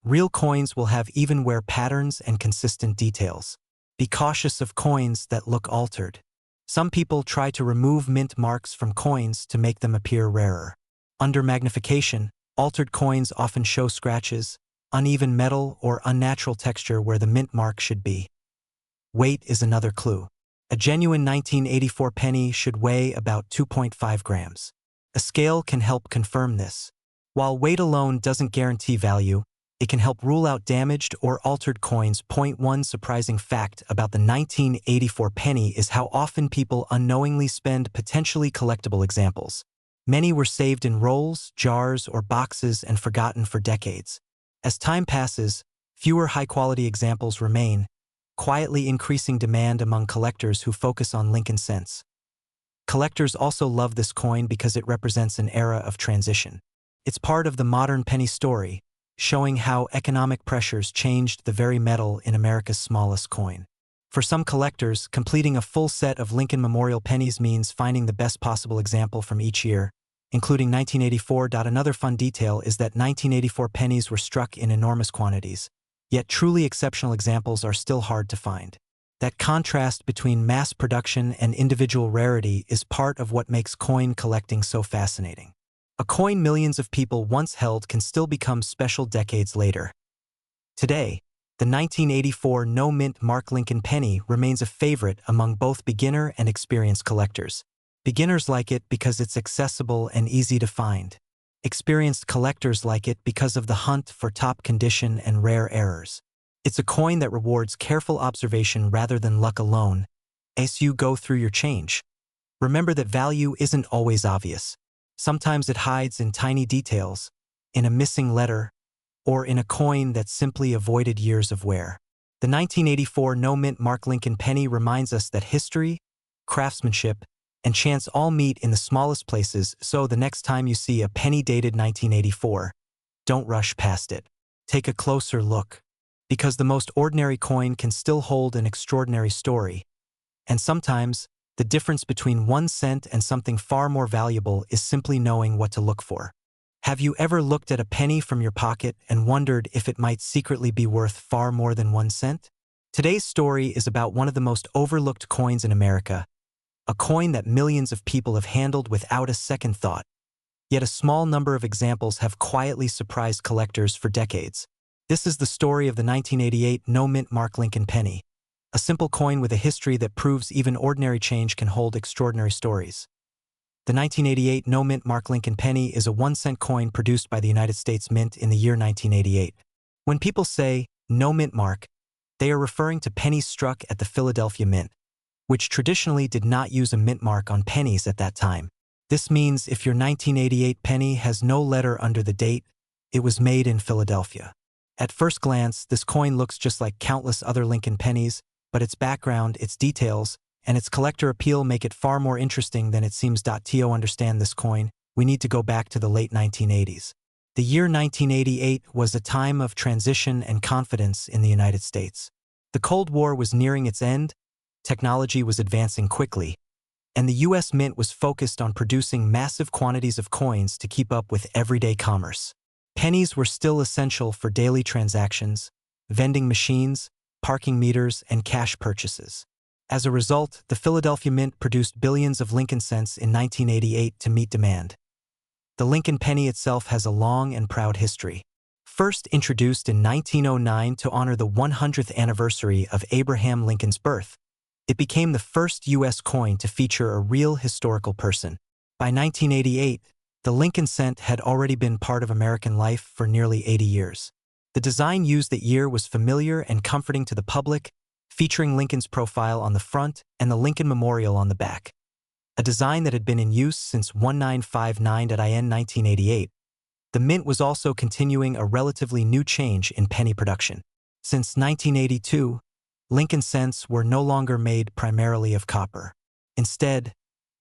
Real coins will have even wear patterns and consistent details. Be cautious of coins that look altered. Some people try to remove mint marks from coins to make them appear rarer. Under magnification, altered coins often show scratches, uneven metal, or unnatural texture where the mint mark should be. Weight is another clue. A genuine 1984 penny should weigh about 2.5 grams. A scale can help confirm this. While weight alone doesn't guarantee value, it can help rule out damaged or altered coins. One surprising fact about the 1984 penny is how often people unknowingly spend potentially collectible examples. Many were saved in rolls, jars, or boxes and forgotten for decades. As time passes, fewer high-quality examples remain, quietly increasing demand among collectors who focus on Lincoln cents. Collectors also love this coin because it represents an era of transition. It's part of the modern penny story, showing how economic pressures changed the very metal in America's smallest coin. For some collectors, completing a full set of Lincoln Memorial pennies means finding the best possible example from each year, including 1984. Another fun detail is that 1984 pennies were struck in enormous quantities, yet truly exceptional examples are still hard to find. That contrast between mass production and individual rarity is part of what makes coin collecting so fascinating. A coin millions of people once held can still become special decades later. Today, the 1984 no-mint mark Lincoln penny remains a favorite among both beginner and experienced collectors. Beginners like it because it's accessible and easy to find. Experienced collectors like it because of the hunt for top condition and rare errors. It's a coin that rewards careful observation rather than luck alone as you go through your change. Remember that value isn't always obvious. Sometimes it hides in tiny details, in a missing letter, or in a coin that simply avoided years of wear. The 1984 no-mint mark Lincoln penny reminds us that history, craftsmanship, and chance all meet in the smallest places, so the next time you see a penny dated 1984, don't rush past it. Take a closer look, because the most ordinary coin can still hold an extraordinary story, and sometimes, the difference between 1 cent and something far more valuable is simply knowing what to look for. Have you ever looked at a penny from your pocket and wondered if it might secretly be worth far more than 1 cent? Today's story is about one of the most overlooked coins in America, a coin that millions of people have handled without a second thought. Yet a small number of examples have quietly surprised collectors for decades. This is the story of the 1988 no-mint mark Lincoln penny. A simple coin with a history that proves even ordinary change can hold extraordinary stories. The 1988 no-mint mark Lincoln penny is a 1-cent coin produced by the United States Mint in the year 1988. When people say, no mint mark, They are referring to pennies struck at the Philadelphia Mint, which traditionally did not use a mint mark on pennies at that time. This means if your 1988 penny has no letter under the date, it was made in Philadelphia. At first glance, this coin looks just like countless other Lincoln pennies, but its background, its details, and its collector appeal make it far more interesting than it seems. To understand this coin, we need to go back to the late 1980s. The year 1988 was a time of transition and confidence in the United States. The Cold War was nearing its end, technology was advancing quickly, and the U.S. Mint was focused on producing massive quantities of coins to keep up with everyday commerce. Pennies were still essential for daily transactions, vending machines, parking meters, and cash purchases. As a result, the Philadelphia Mint produced billions of Lincoln cents in 1988 to meet demand. The Lincoln penny itself has a long and proud history. First introduced in 1909 to honor the 100th anniversary of Abraham Lincoln's birth, it became the first U.S. coin to feature a real historical person. By 1988, the Lincoln cent had already been part of American life for nearly 80 years. The design used that year was familiar and comforting to the public, featuring Lincoln's profile on the front and the Lincoln Memorial on the back. A design that had been in use since 1959 in 1988. The Mint was also continuing a relatively new change in penny production. Since 1982, Lincoln cents were no longer made primarily of copper. Instead,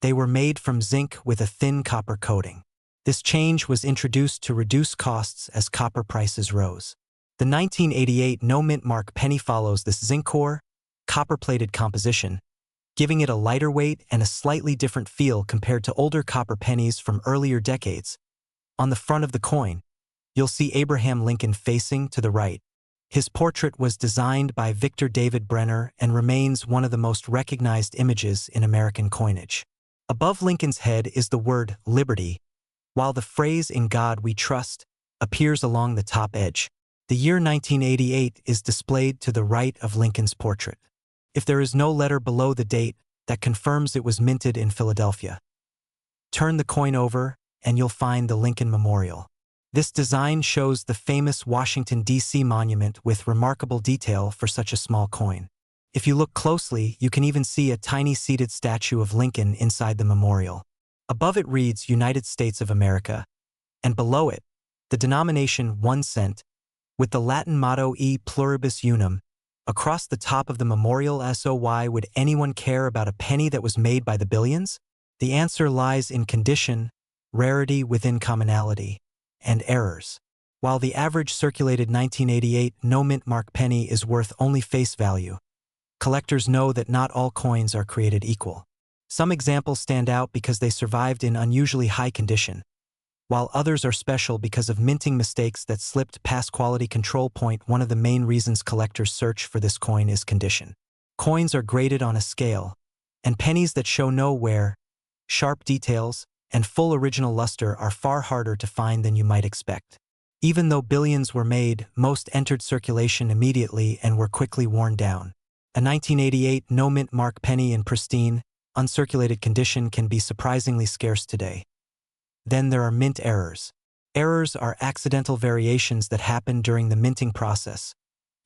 they were made from zinc with a thin copper coating. This change was introduced to reduce costs as copper prices rose. The 1988 no-mint mark penny follows this zinc core, copper-plated composition, giving it a lighter weight and a slightly different feel compared to older copper pennies from earlier decades. On the front of the coin, you'll see Abraham Lincoln facing to the right. His portrait was designed by Victor David Brenner and remains one of the most recognized images in American coinage. Above Lincoln's head is the word liberty, while the phrase "In God We Trust" appears along the top edge. The year 1988 is displayed to the right of Lincoln's portrait. If there is no letter below the date, that confirms it was minted in Philadelphia. Turn the coin over, and you'll find the Lincoln Memorial. This design shows the famous Washington, D.C. monument with remarkable detail for such a small coin. If you look closely, you can even see a tiny seated statue of Lincoln inside the memorial. Above it reads United States of America, and below it, the denomination 1 cent, with the Latin motto E pluribus unum, across the top of the memorial. So why would anyone care about a penny that was made by the billions? The answer lies in condition, rarity within commonality, and errors. While the average circulated 1988 no-mint mark penny is worth only face value, collectors know that not all coins are created equal. Some examples stand out because they survived in unusually high condition, while others are special because of minting mistakes that slipped past quality control point. One of the main reasons collectors search for this coin is condition. Coins are graded on a scale, and pennies that show no wear, sharp details, and full original luster are far harder to find than you might expect. Even though billions were made, most entered circulation immediately and were quickly worn down. A 1988 no-mint mark penny in pristine, uncirculated condition can be surprisingly scarce today. Then there are mint errors. Errors are accidental variations that happen during the minting process,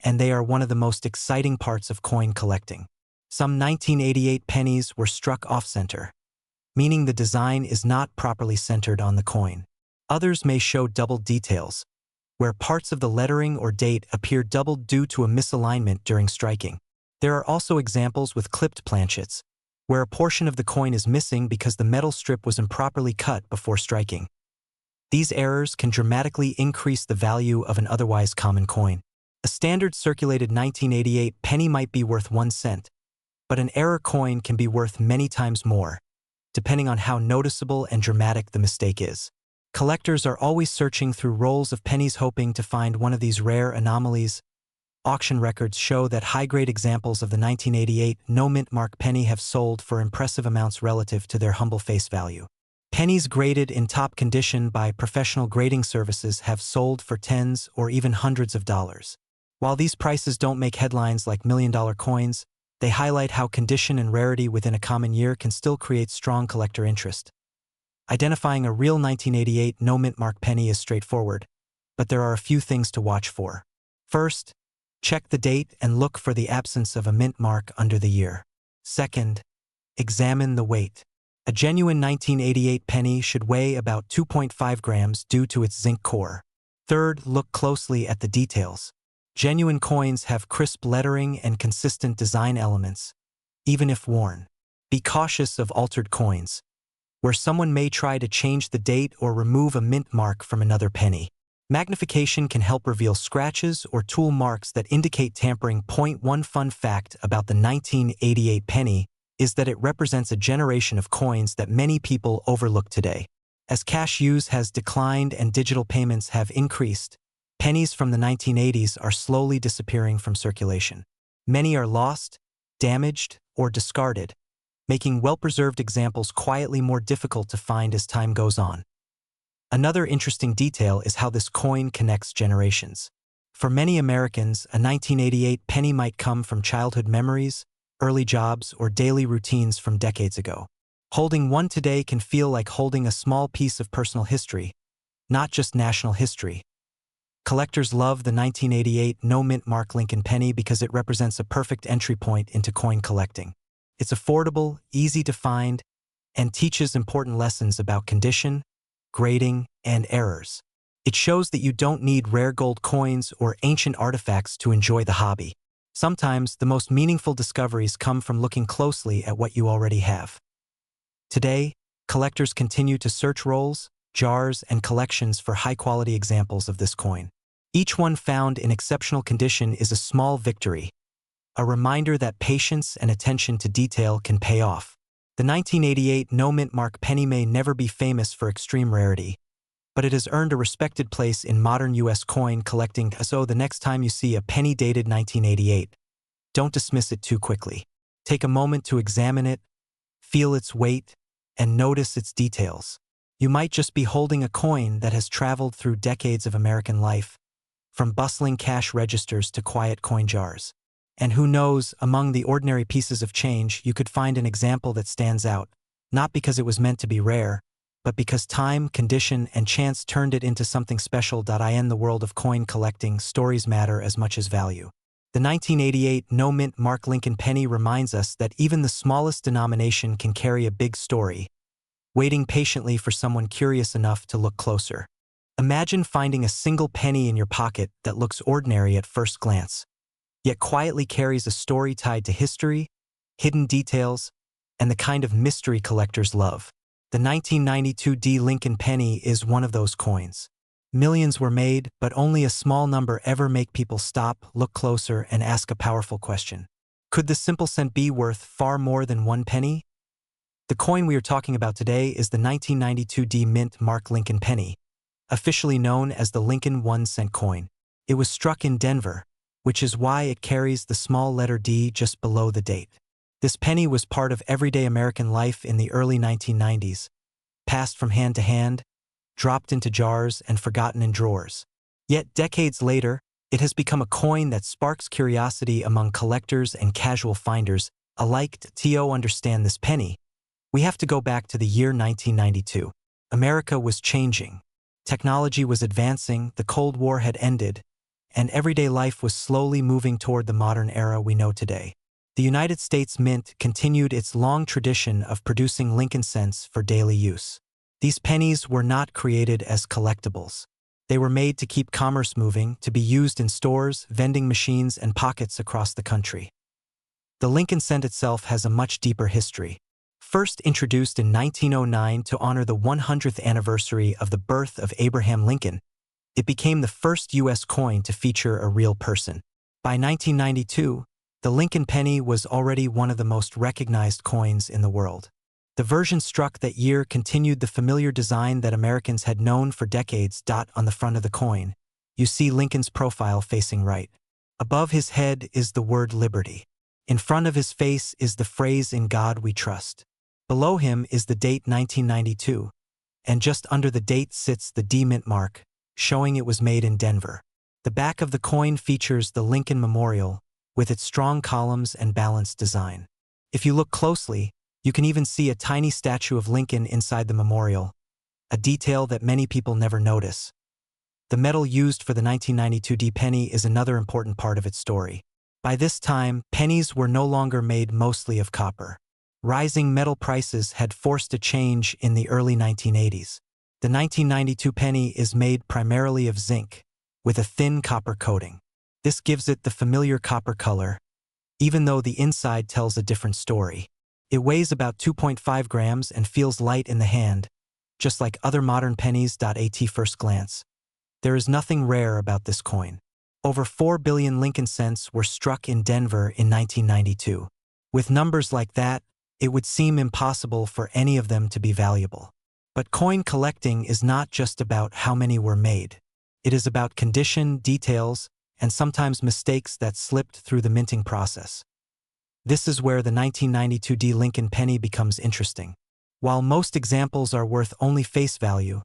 and they are one of the most exciting parts of coin collecting. Some 1988 pennies were struck off-center, meaning the design is not properly centered on the coin. Others may show doubled details, where parts of the lettering or date appear doubled due to a misalignment during striking. There are also examples with clipped planchets, where a portion of the coin is missing because the metal strip was improperly cut before striking. These errors can dramatically increase the value of an otherwise common coin. A standard circulated 1988 penny might be worth 1 cent, but an error coin can be worth many times more, depending on how noticeable and dramatic the mistake is. Collectors are always searching through rolls of pennies hoping to find one of these rare anomalies. Auction records show that high-grade examples of the 1988 no-mint mark penny have sold for impressive amounts relative to their humble face value. Pennies graded in top condition by professional grading services have sold for tens or even hundreds of dollars. While these prices don't make headlines like million-dollar coins, they highlight how condition and rarity within a common year can still create strong collector interest. Identifying a real 1988 no-mint mark penny is straightforward, but there are a few things to watch for. First, Check the date and look for the absence of a mint mark under the year. Second, examine the weight. A genuine 1988 penny should weigh about 2.5 grams due to its zinc core. Third, look closely at the details. Genuine coins have crisp lettering and consistent design elements, even if worn. Be cautious of altered coins, where someone may try to change the date or remove a mint mark from another penny. Magnification can help reveal scratches or tool marks that indicate tampering. One fun fact about the 1988 penny is that it represents a generation of coins that many people overlook today. As cash use has declined and digital payments have increased, pennies from the 1980s are slowly disappearing from circulation. Many are lost, damaged, or discarded, making well-preserved examples quietly more difficult to find as time goes on. Another interesting detail is how this coin connects generations. For many Americans, a 1988 penny might come from childhood memories, early jobs, or daily routines from decades ago. Holding one today can feel like holding a small piece of personal history, not just national history. Collectors love the 1988 no-mint mark Lincoln penny because it represents a perfect entry point into coin collecting. It's affordable, easy to find, and teaches important lessons about condition, grading, and errors. It shows that you don't need rare gold coins or ancient artifacts to enjoy the hobby. Sometimes, the most meaningful discoveries come from looking closely at what you already have. Today, collectors continue to search rolls, jars, and collections for high-quality examples of this coin. Each one found in exceptional condition is a small victory, a reminder that patience and attention to detail can pay off. The 1988 no-mint mark penny may never be famous for extreme rarity, but it has earned a respected place in modern U.S. coin collecting. So the next time you see a penny dated 1988, don't dismiss it too quickly. Take a moment to examine it, feel its weight, and notice its details. You might just be holding a coin that has traveled through decades of American life, from bustling cash registers to quiet coin jars. And who knows, among the ordinary pieces of change, you could find an example that stands out, not because it was meant to be rare, but because time, condition, and chance turned it into something special. In the world of coin collecting, stories matter as much as value. The 1988 no-mint mark Lincoln penny reminds us that even the smallest denomination can carry a big story, waiting patiently for someone curious enough to look closer. Imagine finding a single penny in your pocket that looks ordinary at first glance, yet quietly carries a story tied to history, hidden details, and the kind of mystery collectors love. The 1992 Lincoln penny is one of those coins. Millions were made, but only a small number ever make people stop, look closer, and ask a powerful question. Could the simple cent be worth far more than one penny? The coin we are talking about today is the 1992 mint mark Lincoln penny, officially known as the Lincoln 1-cent coin. It was struck in Denver, which is why it carries the small letter D just below the date. This penny was part of everyday American life in the early 1990s, passed from hand to hand, dropped into jars, and forgotten in drawers. Yet decades later, it has become a coin that sparks curiosity among collectors and casual finders alike. To understand this penny, we have to go back to the year 1992. America was changing. Technology was advancing, the Cold War had ended, and everyday life was slowly moving toward the modern era we know today. The United States Mint continued its long tradition of producing Lincoln cents for daily use. These pennies were not created as collectibles. They were made to keep commerce moving, to be used in stores, vending machines, and pockets across the country. The Lincoln cent itself has a much deeper history. First introduced in 1909 to honor the 100th anniversary of the birth of Abraham Lincoln, it became the first U.S. coin to feature a real person. By 1992, the Lincoln penny was already one of the most recognized coins in the world. The version struck that year continued the familiar design that Americans had known for decades. On the front of the coin, you see Lincoln's profile facing right. Above his head is the word liberty. In front of his face is the phrase "In God We Trust." Below him is the date 1992, and just under the date sits the D mint mark, showing it was made in Denver. The back of the coin features the Lincoln Memorial, with its strong columns and balanced design. If you look closely, you can even see a tiny statue of Lincoln inside the memorial, a detail that many people never notice. The metal used for the 1992 penny is another important part of its story. By this time, pennies were no longer made mostly of copper. Rising metal prices had forced a change in the early 1980s. The 1992 penny is made primarily of zinc, with a thin copper coating. This gives it the familiar copper color, even though the inside tells a different story. It weighs about 2.5 grams and feels light in the hand, just like other modern pennies. At first glance, there is nothing rare about this coin. Over 4 billion Lincoln cents were struck in Denver in 1992. With numbers like that, it would seem impossible for any of them to be valuable. But coin collecting is not just about how many were made. It is about condition, details, and sometimes mistakes that slipped through the minting process. This is where the 1992 Lincoln penny becomes interesting. While most examples are worth only face value,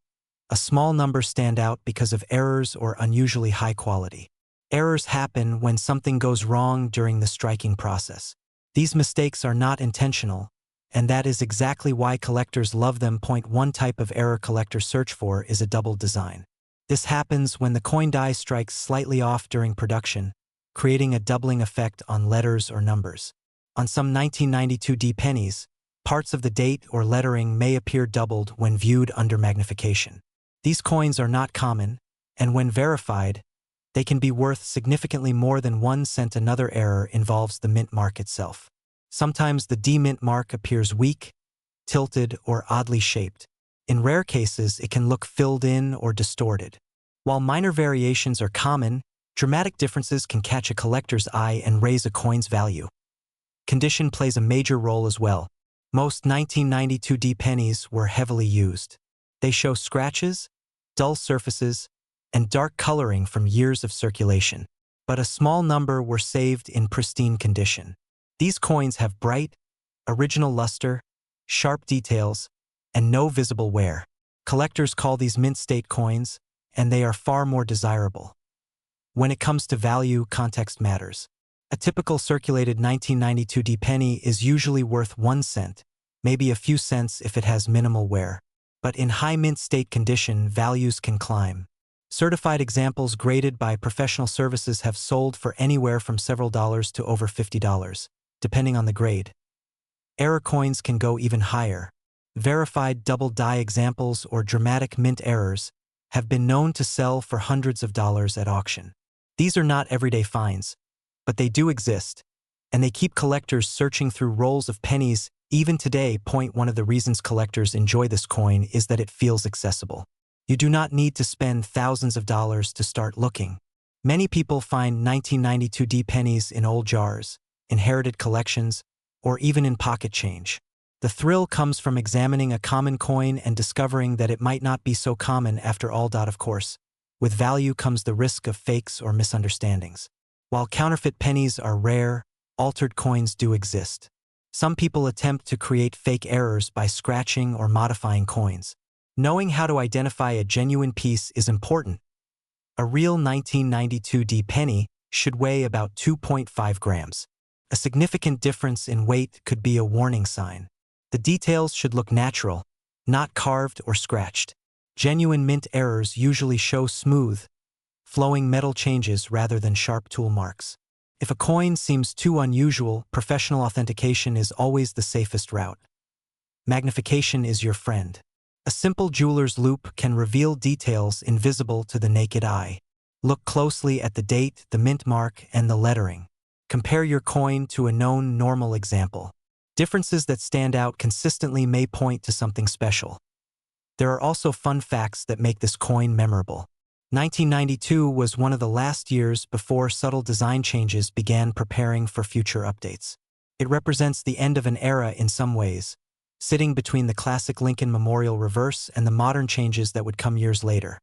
a small number stand out because of errors or unusually high quality. Errors happen when something goes wrong during the striking process. These mistakes are not intentional, and that is exactly why collectors love them. One type of error collectors search for is a double design. This happens when the coin die strikes slightly off during production, creating a doubling effect on letters or numbers. On some 1992 pennies, parts of the date or lettering may appear doubled when viewed under magnification. These coins are not common, and when verified, they can be worth significantly more than 1 cent. Another error involves the mint mark itself. Sometimes the D-mint mark appears weak, tilted, or oddly shaped. In rare cases, it can look filled in or distorted. While minor variations are common, dramatic differences can catch a collector's eye and raise a coin's value. Condition plays a major role as well. Most 1992 pennies were heavily used. They show scratches, dull surfaces, and dark coloring from years of circulation. But a small number were saved in pristine condition. These coins have bright, original luster, sharp details, and no visible wear. Collectors call these mint state coins, and they are far more desirable. When it comes to value, context matters. A typical circulated 1992 penny is usually worth 1 cent, maybe a few cents if it has minimal wear. But in high mint state condition, values can climb. Certified examples graded by professional services have sold for anywhere from several dollars to over $50, depending on the grade. Error coins can go even higher. Verified double die examples or dramatic mint errors have been known to sell for hundreds of dollars at auction. These are not everyday finds, but they do exist, and they keep collectors searching through rolls of pennies even today. One of the reasons collectors enjoy this coin is that it feels accessible. You do not need to spend thousands of dollars to start looking. Many people find 1992 pennies in old jars, inherited collections, or even in pocket change. The thrill comes from examining a common coin and discovering that it might not be so common after all. Of course, with value comes the risk of fakes or misunderstandings. While counterfeit pennies are rare, altered coins do exist. Some people attempt to create fake errors by scratching or modifying coins. Knowing how to identify a genuine piece is important. A real 1992 penny should weigh about 2.5 grams. A significant difference in weight could be a warning sign. The details should look natural, not carved or scratched. Genuine mint errors usually show smooth, flowing metal changes rather than sharp tool marks. If a coin seems too unusual, professional authentication is always the safest route. Magnification is your friend. A simple jeweler's loupe can reveal details invisible to the naked eye. Look closely at the date, the mint mark, and the lettering. Compare your coin to a known normal example. Differences that stand out consistently may point to something special. There are also fun facts that make this coin memorable. 1992 was one of the last years before subtle design changes began preparing for future updates. It represents the end of an era in some ways, sitting between the classic Lincoln Memorial reverse and the modern changes that would come years later.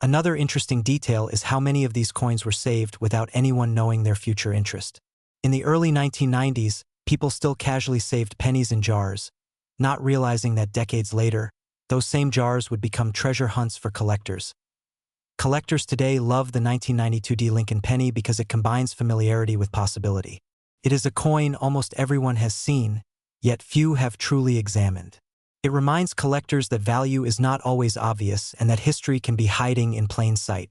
Another interesting detail is how many of these coins were saved without anyone knowing their future interest. In the early 1990s, people still casually saved pennies in jars, not realizing that decades later, those same jars would become treasure hunts for collectors. Collectors today love the 1992 Lincoln penny because it combines familiarity with possibility. It is a coin almost everyone has seen, yet few have truly examined. It reminds collectors that value is not always obvious and that history can be hiding in plain sight.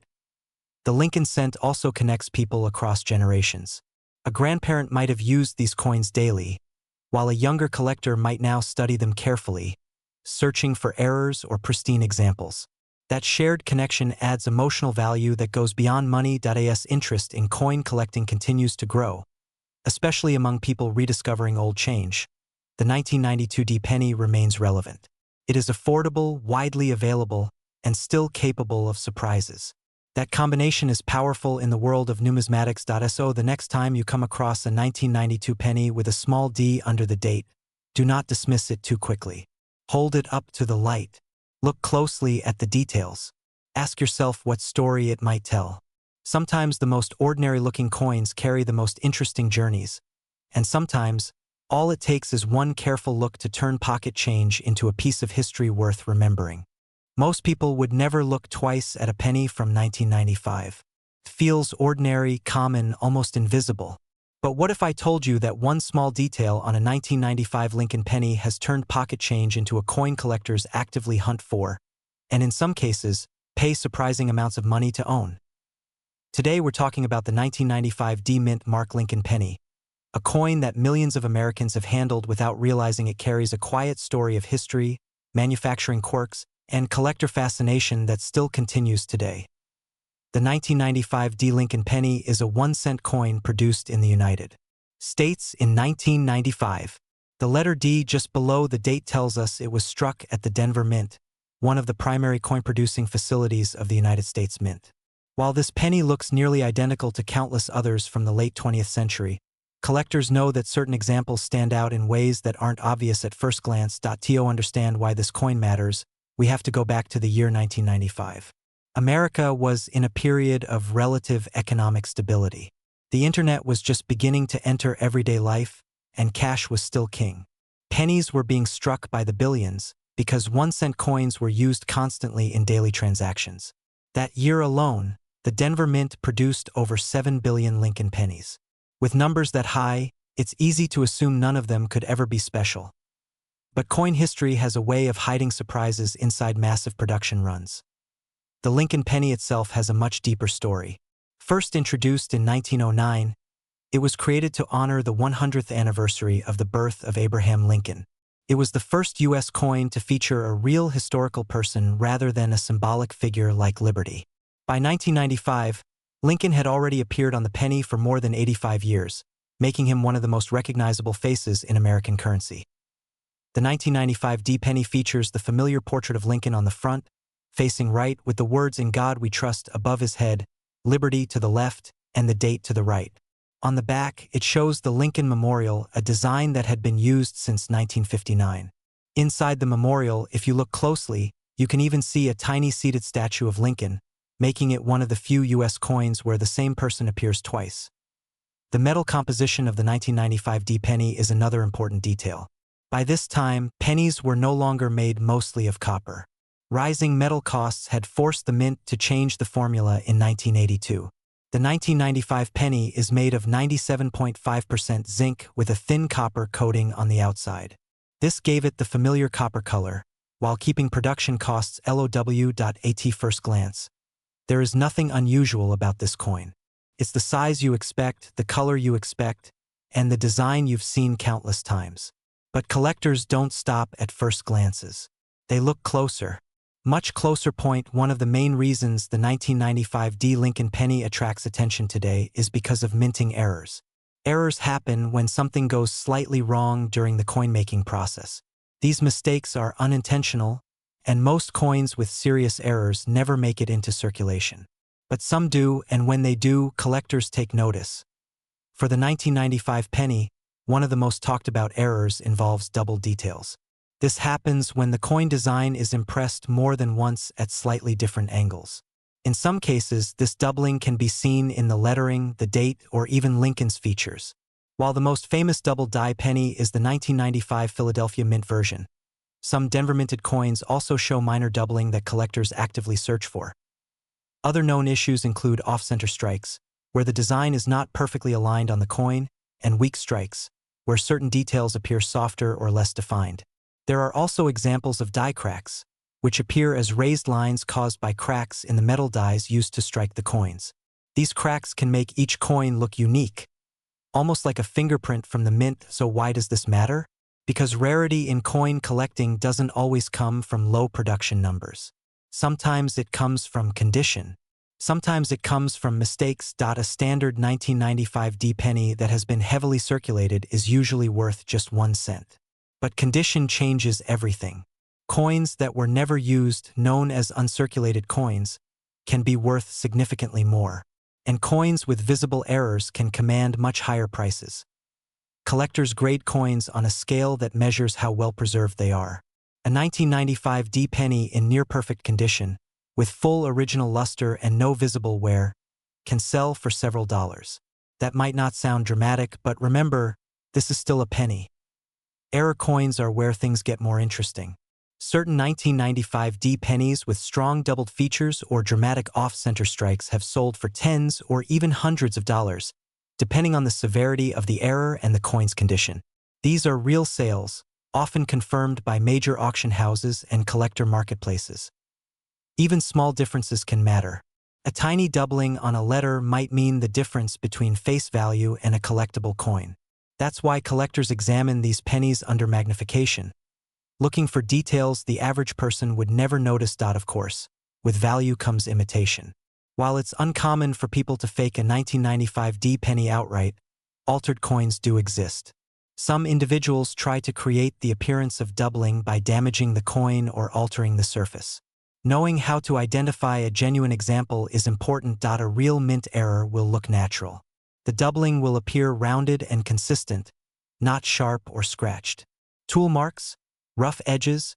The Lincoln cent also connects people across generations. A grandparent might have used these coins daily, while a younger collector might now study them carefully, searching for errors or pristine examples. That shared connection adds emotional value that goes beyond money. As interest in coin collecting continues to grow, especially among people rediscovering old change, the 1992 D-penny remains relevant. It is affordable, widely available, and still capable of surprises. That combination is powerful in the world of numismatics. So the next time you come across a 1992 penny with a small d under the date, do not dismiss it too quickly. Hold it up to the light. Look closely at the details. Ask yourself what story it might tell. Sometimes the most ordinary-looking coins carry the most interesting journeys, and sometimes all it takes is one careful look to turn pocket change into a piece of history worth remembering. Most people would never look twice at a penny from 1995. It feels ordinary, common, almost invisible. But what if I told you that one small detail on a 1995 Lincoln penny has turned pocket change into a coin collectors actively hunt for, and in some cases, pay surprising amounts of money to own? Today we're talking about the 1995 D-Mint Mark Lincoln penny, a coin that millions of Americans have handled without realizing it carries a quiet story of history, manufacturing quirks, and collector fascination that still continues today. The 1995 D Lincoln penny is a 1-cent coin produced in the United States in 1995. The letter D just below the date tells us it was struck at the Denver Mint, one of the primary coin-producing facilities of the United States Mint. While this penny looks nearly identical to countless others from the late 20th century, collectors know that certain examples stand out in ways that aren't obvious at first glance. To understand why this coin matters, we have to go back to the year 1995. America was in a period of relative economic stability. The internet was just beginning to enter everyday life, and cash was still king. Pennies were being struck by the billions because 1-cent coins were used constantly in daily transactions. That year alone, the Denver Mint produced over 7 billion Lincoln pennies. With numbers that high, it's easy to assume none of them could ever be special. But coin history has a way of hiding surprises inside massive production runs. The Lincoln penny itself has a much deeper story. First introduced in 1909, it was created to honor the 100th anniversary of the birth of Abraham Lincoln. It was the first U.S. coin to feature a real historical person rather than a symbolic figure like Liberty. By 1995, Lincoln had already appeared on the penny for more than 85 years, making him one of the most recognizable faces in American currency. The 1995 D-penny features the familiar portrait of Lincoln on the front, facing right with the words "In God We Trust" above his head, Liberty to the left, and the date to the right. On the back, it shows the Lincoln Memorial, a design that had been used since 1959. Inside the memorial, if you look closely, you can even see a tiny seated statue of Lincoln, making it one of the few U.S. coins where the same person appears twice. The metal composition of the 1995 D-penny is another important detail. By this time, pennies were no longer made mostly of copper. Rising metal costs had forced the mint to change the formula in 1982. The 1995 penny is made of 97.5% zinc with a thin copper coating on the outside. This gave it the familiar copper color, while keeping production costs low. At first glance, there is nothing unusual about this coin. It's the size you expect, the color you expect, and the design you've seen countless times. But collectors don't stop at first glances. They look closer. Much closer. One of the main reasons the 1995 D Lincoln penny attracts attention today is because of minting errors. Errors happen when something goes slightly wrong during the coin-making process. These mistakes are unintentional, and most coins with serious errors never make it into circulation. But some do, and when they do, collectors take notice. For the 1995 penny, one of the most talked about errors involves double details. This happens when the coin design is impressed more than once at slightly different angles. In some cases, this doubling can be seen in the lettering, the date, or even Lincoln's features. While the most famous double-die penny is the 1995 Philadelphia Mint version, some Denver minted coins also show minor doubling that collectors actively search for. Other known issues include off-center strikes, where the design is not perfectly aligned on the coin, and weak strikes, where certain details appear softer or less defined. There are also examples of die cracks, which appear as raised lines caused by cracks in the metal dies used to strike the coins. These cracks can make each coin look unique, almost like a fingerprint from the mint. So why does this matter? Because rarity in coin collecting doesn't always come from low production numbers. Sometimes it comes from condition. Sometimes it comes from mistakes. A standard 1995 D penny that has been heavily circulated is usually worth just 1 cent. But condition changes everything. Coins that were never used, known as uncirculated coins, can be worth significantly more. And coins with visible errors can command much higher prices. Collectors grade coins on a scale that measures how well preserved they are. A 1995 D penny in near-perfect condition, with full original luster and no visible wear, can sell for several dollars. That might not sound dramatic, but remember, this is still a penny. Error coins are where things get more interesting. Certain 1995 D pennies with strong doubled features or dramatic off-center strikes have sold for tens or even hundreds of dollars, depending on the severity of the error and the coin's condition. These are real sales, often confirmed by major auction houses and collector marketplaces. Even small differences can matter. A tiny doubling on a letter might mean the difference between face value and a collectible coin. That's why collectors examine these pennies under magnification, looking for details the average person would never notice. Of course, with value comes imitation. While it's uncommon for people to fake a 1995 D penny outright, altered coins do exist. Some individuals try to create the appearance of doubling by damaging the coin or altering the surface. Knowing how to identify a genuine example is important. A real mint error will look natural. The doubling will appear rounded and consistent, not sharp or scratched. Tool marks, rough edges,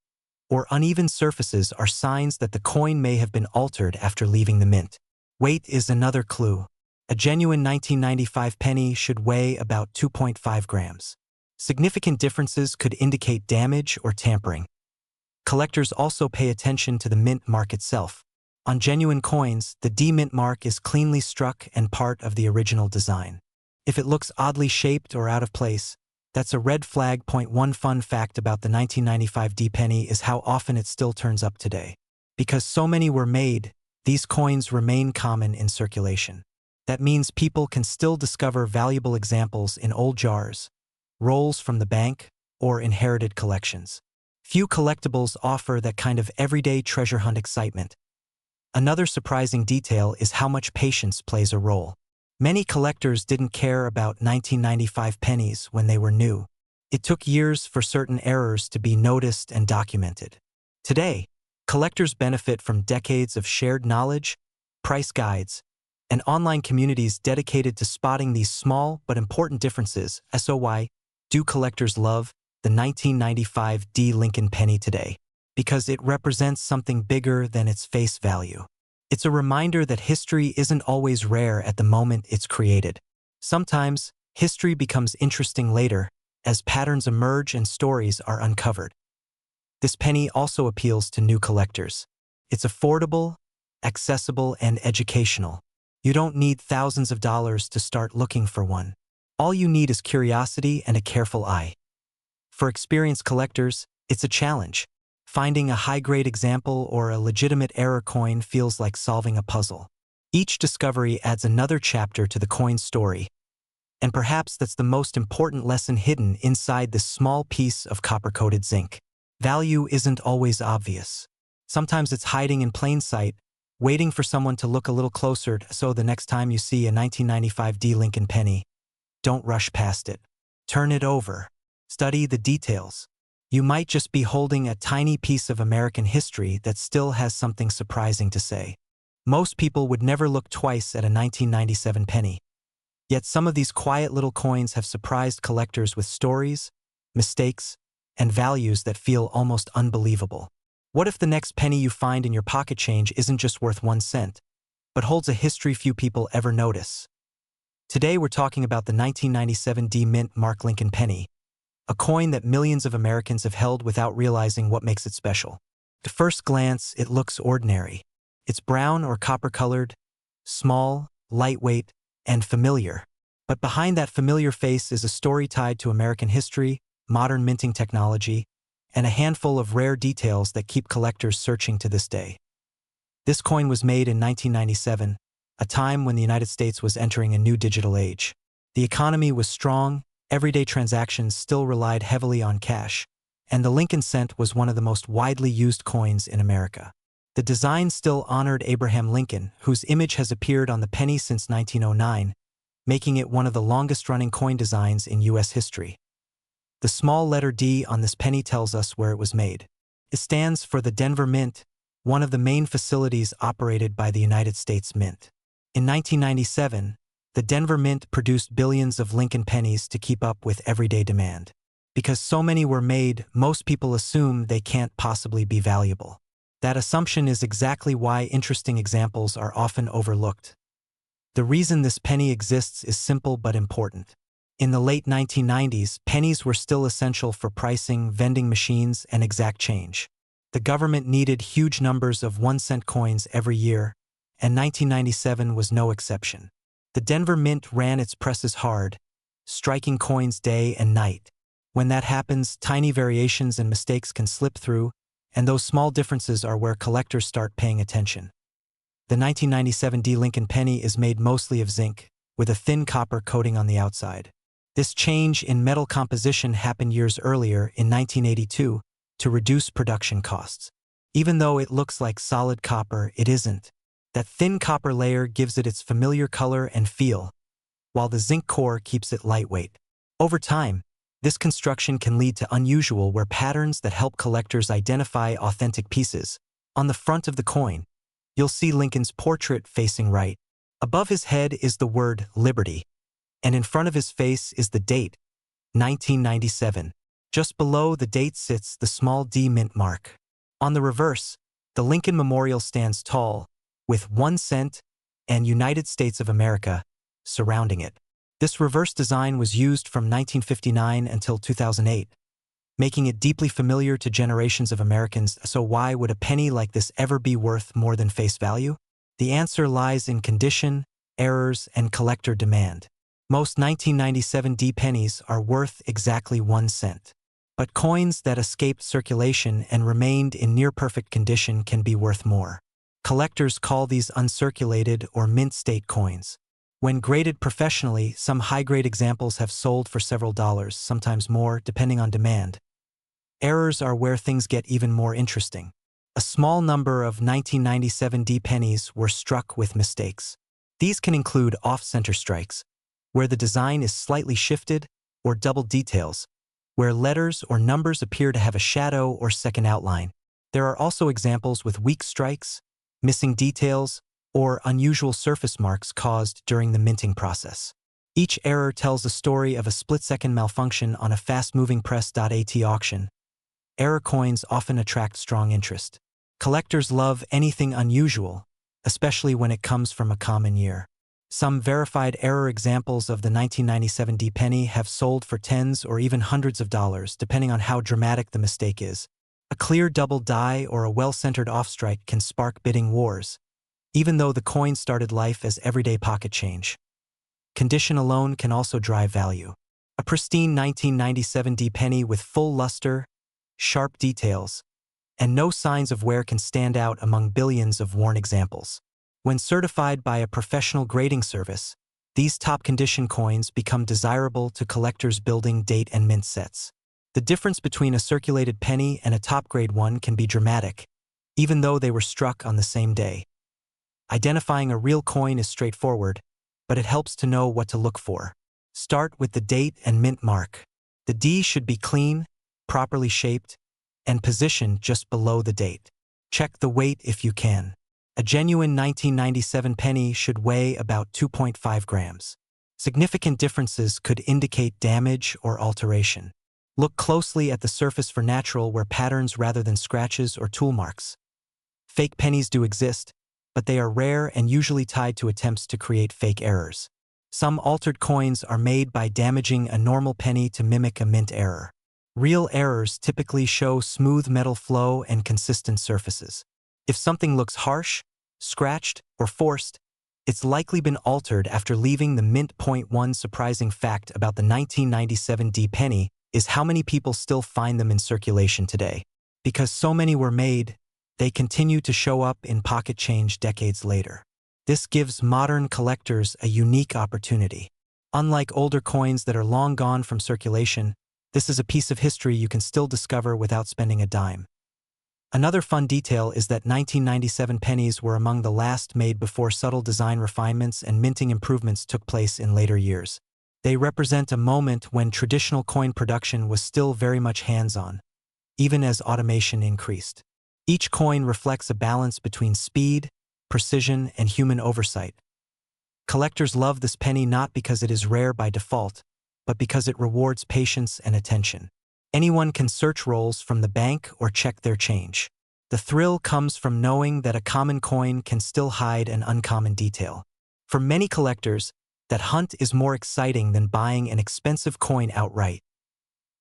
or uneven surfaces are signs that the coin may have been altered after leaving the mint. Weight is another clue. A genuine 1995 penny should weigh about 2.5 grams. Significant differences could indicate damage or tampering. Collectors also pay attention to the mint mark itself. On genuine coins, the D mint mark is cleanly struck and part of the original design. If it looks oddly shaped or out of place, that's a red flag. One fun fact about the 1995 D penny is how often it still turns up today. Because so many were made, these coins remain common in circulation. That means people can still discover valuable examples in old jars, rolls from the bank, or inherited collections. Few collectibles offer that kind of everyday treasure hunt excitement. Another surprising detail is how much patience plays a role. Many collectors didn't care about 1995 pennies when they were new. It took years for certain errors to be noticed and documented. Today, collectors benefit from decades of shared knowledge, price guides, and online communities dedicated to spotting these small but important differences. So why do collectors love the 1995 D Lincoln penny today? Because it represents something bigger than its face value. It's a reminder that history isn't always rare at the moment it's created. Sometimes, history becomes interesting later, as patterns emerge and stories are uncovered. This penny also appeals to new collectors. It's affordable, accessible, and educational. You don't need thousands of dollars to start looking for one. All you need is curiosity and a careful eye. For experienced collectors, it's a challenge. Finding a high-grade example or a legitimate error coin feels like solving a puzzle. Each discovery adds another chapter to the coin's story. And perhaps that's the most important lesson hidden inside this small piece of copper-coated zinc. Value isn't always obvious. Sometimes it's hiding in plain sight, waiting for someone to look a little closer. So the next time you see a 1995 D Lincoln penny, don't rush past it. Turn it over. Study the details. You might just be holding a tiny piece of American history that still has something surprising to say. Most people would never look twice at a 1997 penny. Yet some of these quiet little coins have surprised collectors with stories, mistakes, and values that feel almost unbelievable. What if the next penny you find in your pocket change isn't just worth 1 cent, but holds a history few people ever notice? Today we're talking about the 1997 D Mint Mark Lincoln penny, a coin that millions of Americans have held without realizing what makes it special. At first glance, it looks ordinary. It's brown or copper-colored, small, lightweight, and familiar. But behind that familiar face is a story tied to American history, modern minting technology, and a handful of rare details that keep collectors searching to this day. This coin was made in 1997, a time when the United States was entering a new digital age. The economy was strong, everyday transactions still relied heavily on cash, and the Lincoln cent was one of the most widely used coins in America. The design still honored Abraham Lincoln, whose image has appeared on the penny since 1909, making it one of the longest-running coin designs in U.S. history. The small letter D on this penny tells us where it was made. It stands for the Denver Mint, one of the main facilities operated by the United States Mint. In 1997, the Denver Mint produced billions of Lincoln pennies to keep up with everyday demand. Because so many were made, most people assume they can't possibly be valuable. That assumption is exactly why interesting examples are often overlooked. The reason this penny exists is simple but important. In the late 1990s, pennies were still essential for pricing, vending machines, and exact change. The government needed huge numbers of 1-cent coins every year, and 1997 was no exception. The Denver Mint ran its presses hard, striking coins day and night. When that happens, tiny variations and mistakes can slip through, and those small differences are where collectors start paying attention. The 1997 D Lincoln penny is made mostly of zinc, with a thin copper coating on the outside. This change in metal composition happened years earlier, in 1982, to reduce production costs. Even though it looks like solid copper, it isn't. That thin copper layer gives it its familiar color and feel, while the zinc core keeps it lightweight. Over time, this construction can lead to unusual wear patterns that help collectors identify authentic pieces. On the front of the coin, you'll see Lincoln's portrait facing right. Above his head is the word Liberty, and in front of his face is the date, 1997. Just below the date sits the small D mint mark. On the reverse, the Lincoln Memorial stands tall, with 1 cent and United States of America surrounding it. This reverse design was used from 1959 until 2008, making it deeply familiar to generations of Americans. So why would a penny like this ever be worth more than face value? The answer lies in condition, errors, and collector demand. Most 1997 D pennies are worth exactly 1 cent. But coins that escaped circulation and remained in near-perfect condition can be worth more. Collectors call these uncirculated or mint-state coins. When graded professionally, some high-grade examples have sold for several dollars, sometimes more, depending on demand. Errors are where things get even more interesting. A small number of 1997 D pennies were struck with mistakes. These can include off-center strikes, where the design is slightly shifted, or double details, where letters or numbers appear to have a shadow or second outline. There are also examples with weak strikes, missing details, or unusual surface marks caused during the minting process. Each error tells the story of a split-second malfunction on a fast-moving press.at auction. Error coins often attract strong interest. Collectors love anything unusual, especially when it comes from a common year. Some verified error examples of the 1997 D penny have sold for tens or even hundreds of dollars, depending on how dramatic the mistake is. A clear double die or a well-centered off-strike can spark bidding wars, even though the coin started life as everyday pocket change. Condition alone can also drive value. A pristine 1997 D penny with full luster, sharp details, and no signs of wear can stand out among billions of worn examples. When certified by a professional grading service, these top-condition coins become desirable to collectors building date and mint sets. The difference between a circulated penny and a top-grade one can be dramatic, even though they were struck on the same day. Identifying a real coin is straightforward, but it helps to know what to look for. Start with the date and mint mark. The D should be clean, properly shaped, and positioned just below the date. Check the weight if you can. A genuine 1997 penny should weigh about 2.5 grams. Significant differences could indicate damage or alteration. Look closely at the surface for natural wear patterns rather than scratches or tool marks. Fake pennies do exist, but they are rare and usually tied to attempts to create fake errors. Some altered coins are made by damaging a normal penny to mimic a mint error. Real errors typically show smooth metal flow and consistent surfaces. If something looks harsh, scratched, or forced, it's likely been altered after leaving the mint. One surprising fact about the 1997 D penny is how many people still find them in circulation today. Because so many were made, they continue to show up in pocket change decades later. This gives modern collectors a unique opportunity. Unlike older coins that are long gone from circulation, this is a piece of history you can still discover without spending a dime. Another fun detail is that 1997 pennies were among the last made before subtle design refinements and minting improvements took place in later years. They represent a moment when traditional coin production was still very much hands-on, even as automation increased. Each coin reflects a balance between speed, precision, and human oversight. Collectors love this penny not because it is rare by default, but because it rewards patience and attention. Anyone can search rolls from the bank or check their change. The thrill comes from knowing that a common coin can still hide an uncommon detail. For many collectors, that hunt is more exciting than buying an expensive coin outright.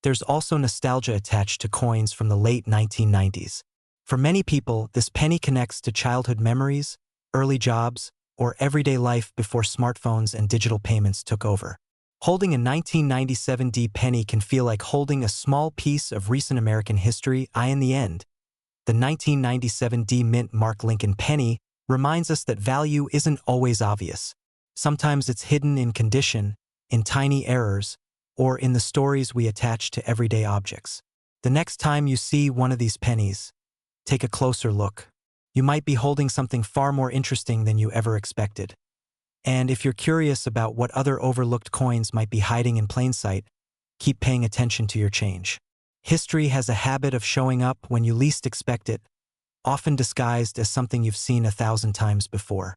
There's also nostalgia attached to coins from the late 1990s. For many people, this penny connects to childhood memories, early jobs, or everyday life before smartphones and digital payments took over. Holding a 1997 D penny can feel like holding a small piece of recent American history. In the end, the 1997 D Mint Mark Lincoln penny reminds us that value isn't always obvious. Sometimes it's hidden in condition, in tiny errors, or in the stories we attach to everyday objects. The next time you see one of these pennies, take a closer look. You might be holding something far more interesting than you ever expected. And if you're curious about what other overlooked coins might be hiding in plain sight, keep paying attention to your change. History has a habit of showing up when you least expect it, often disguised as something you've seen 1,000 times before.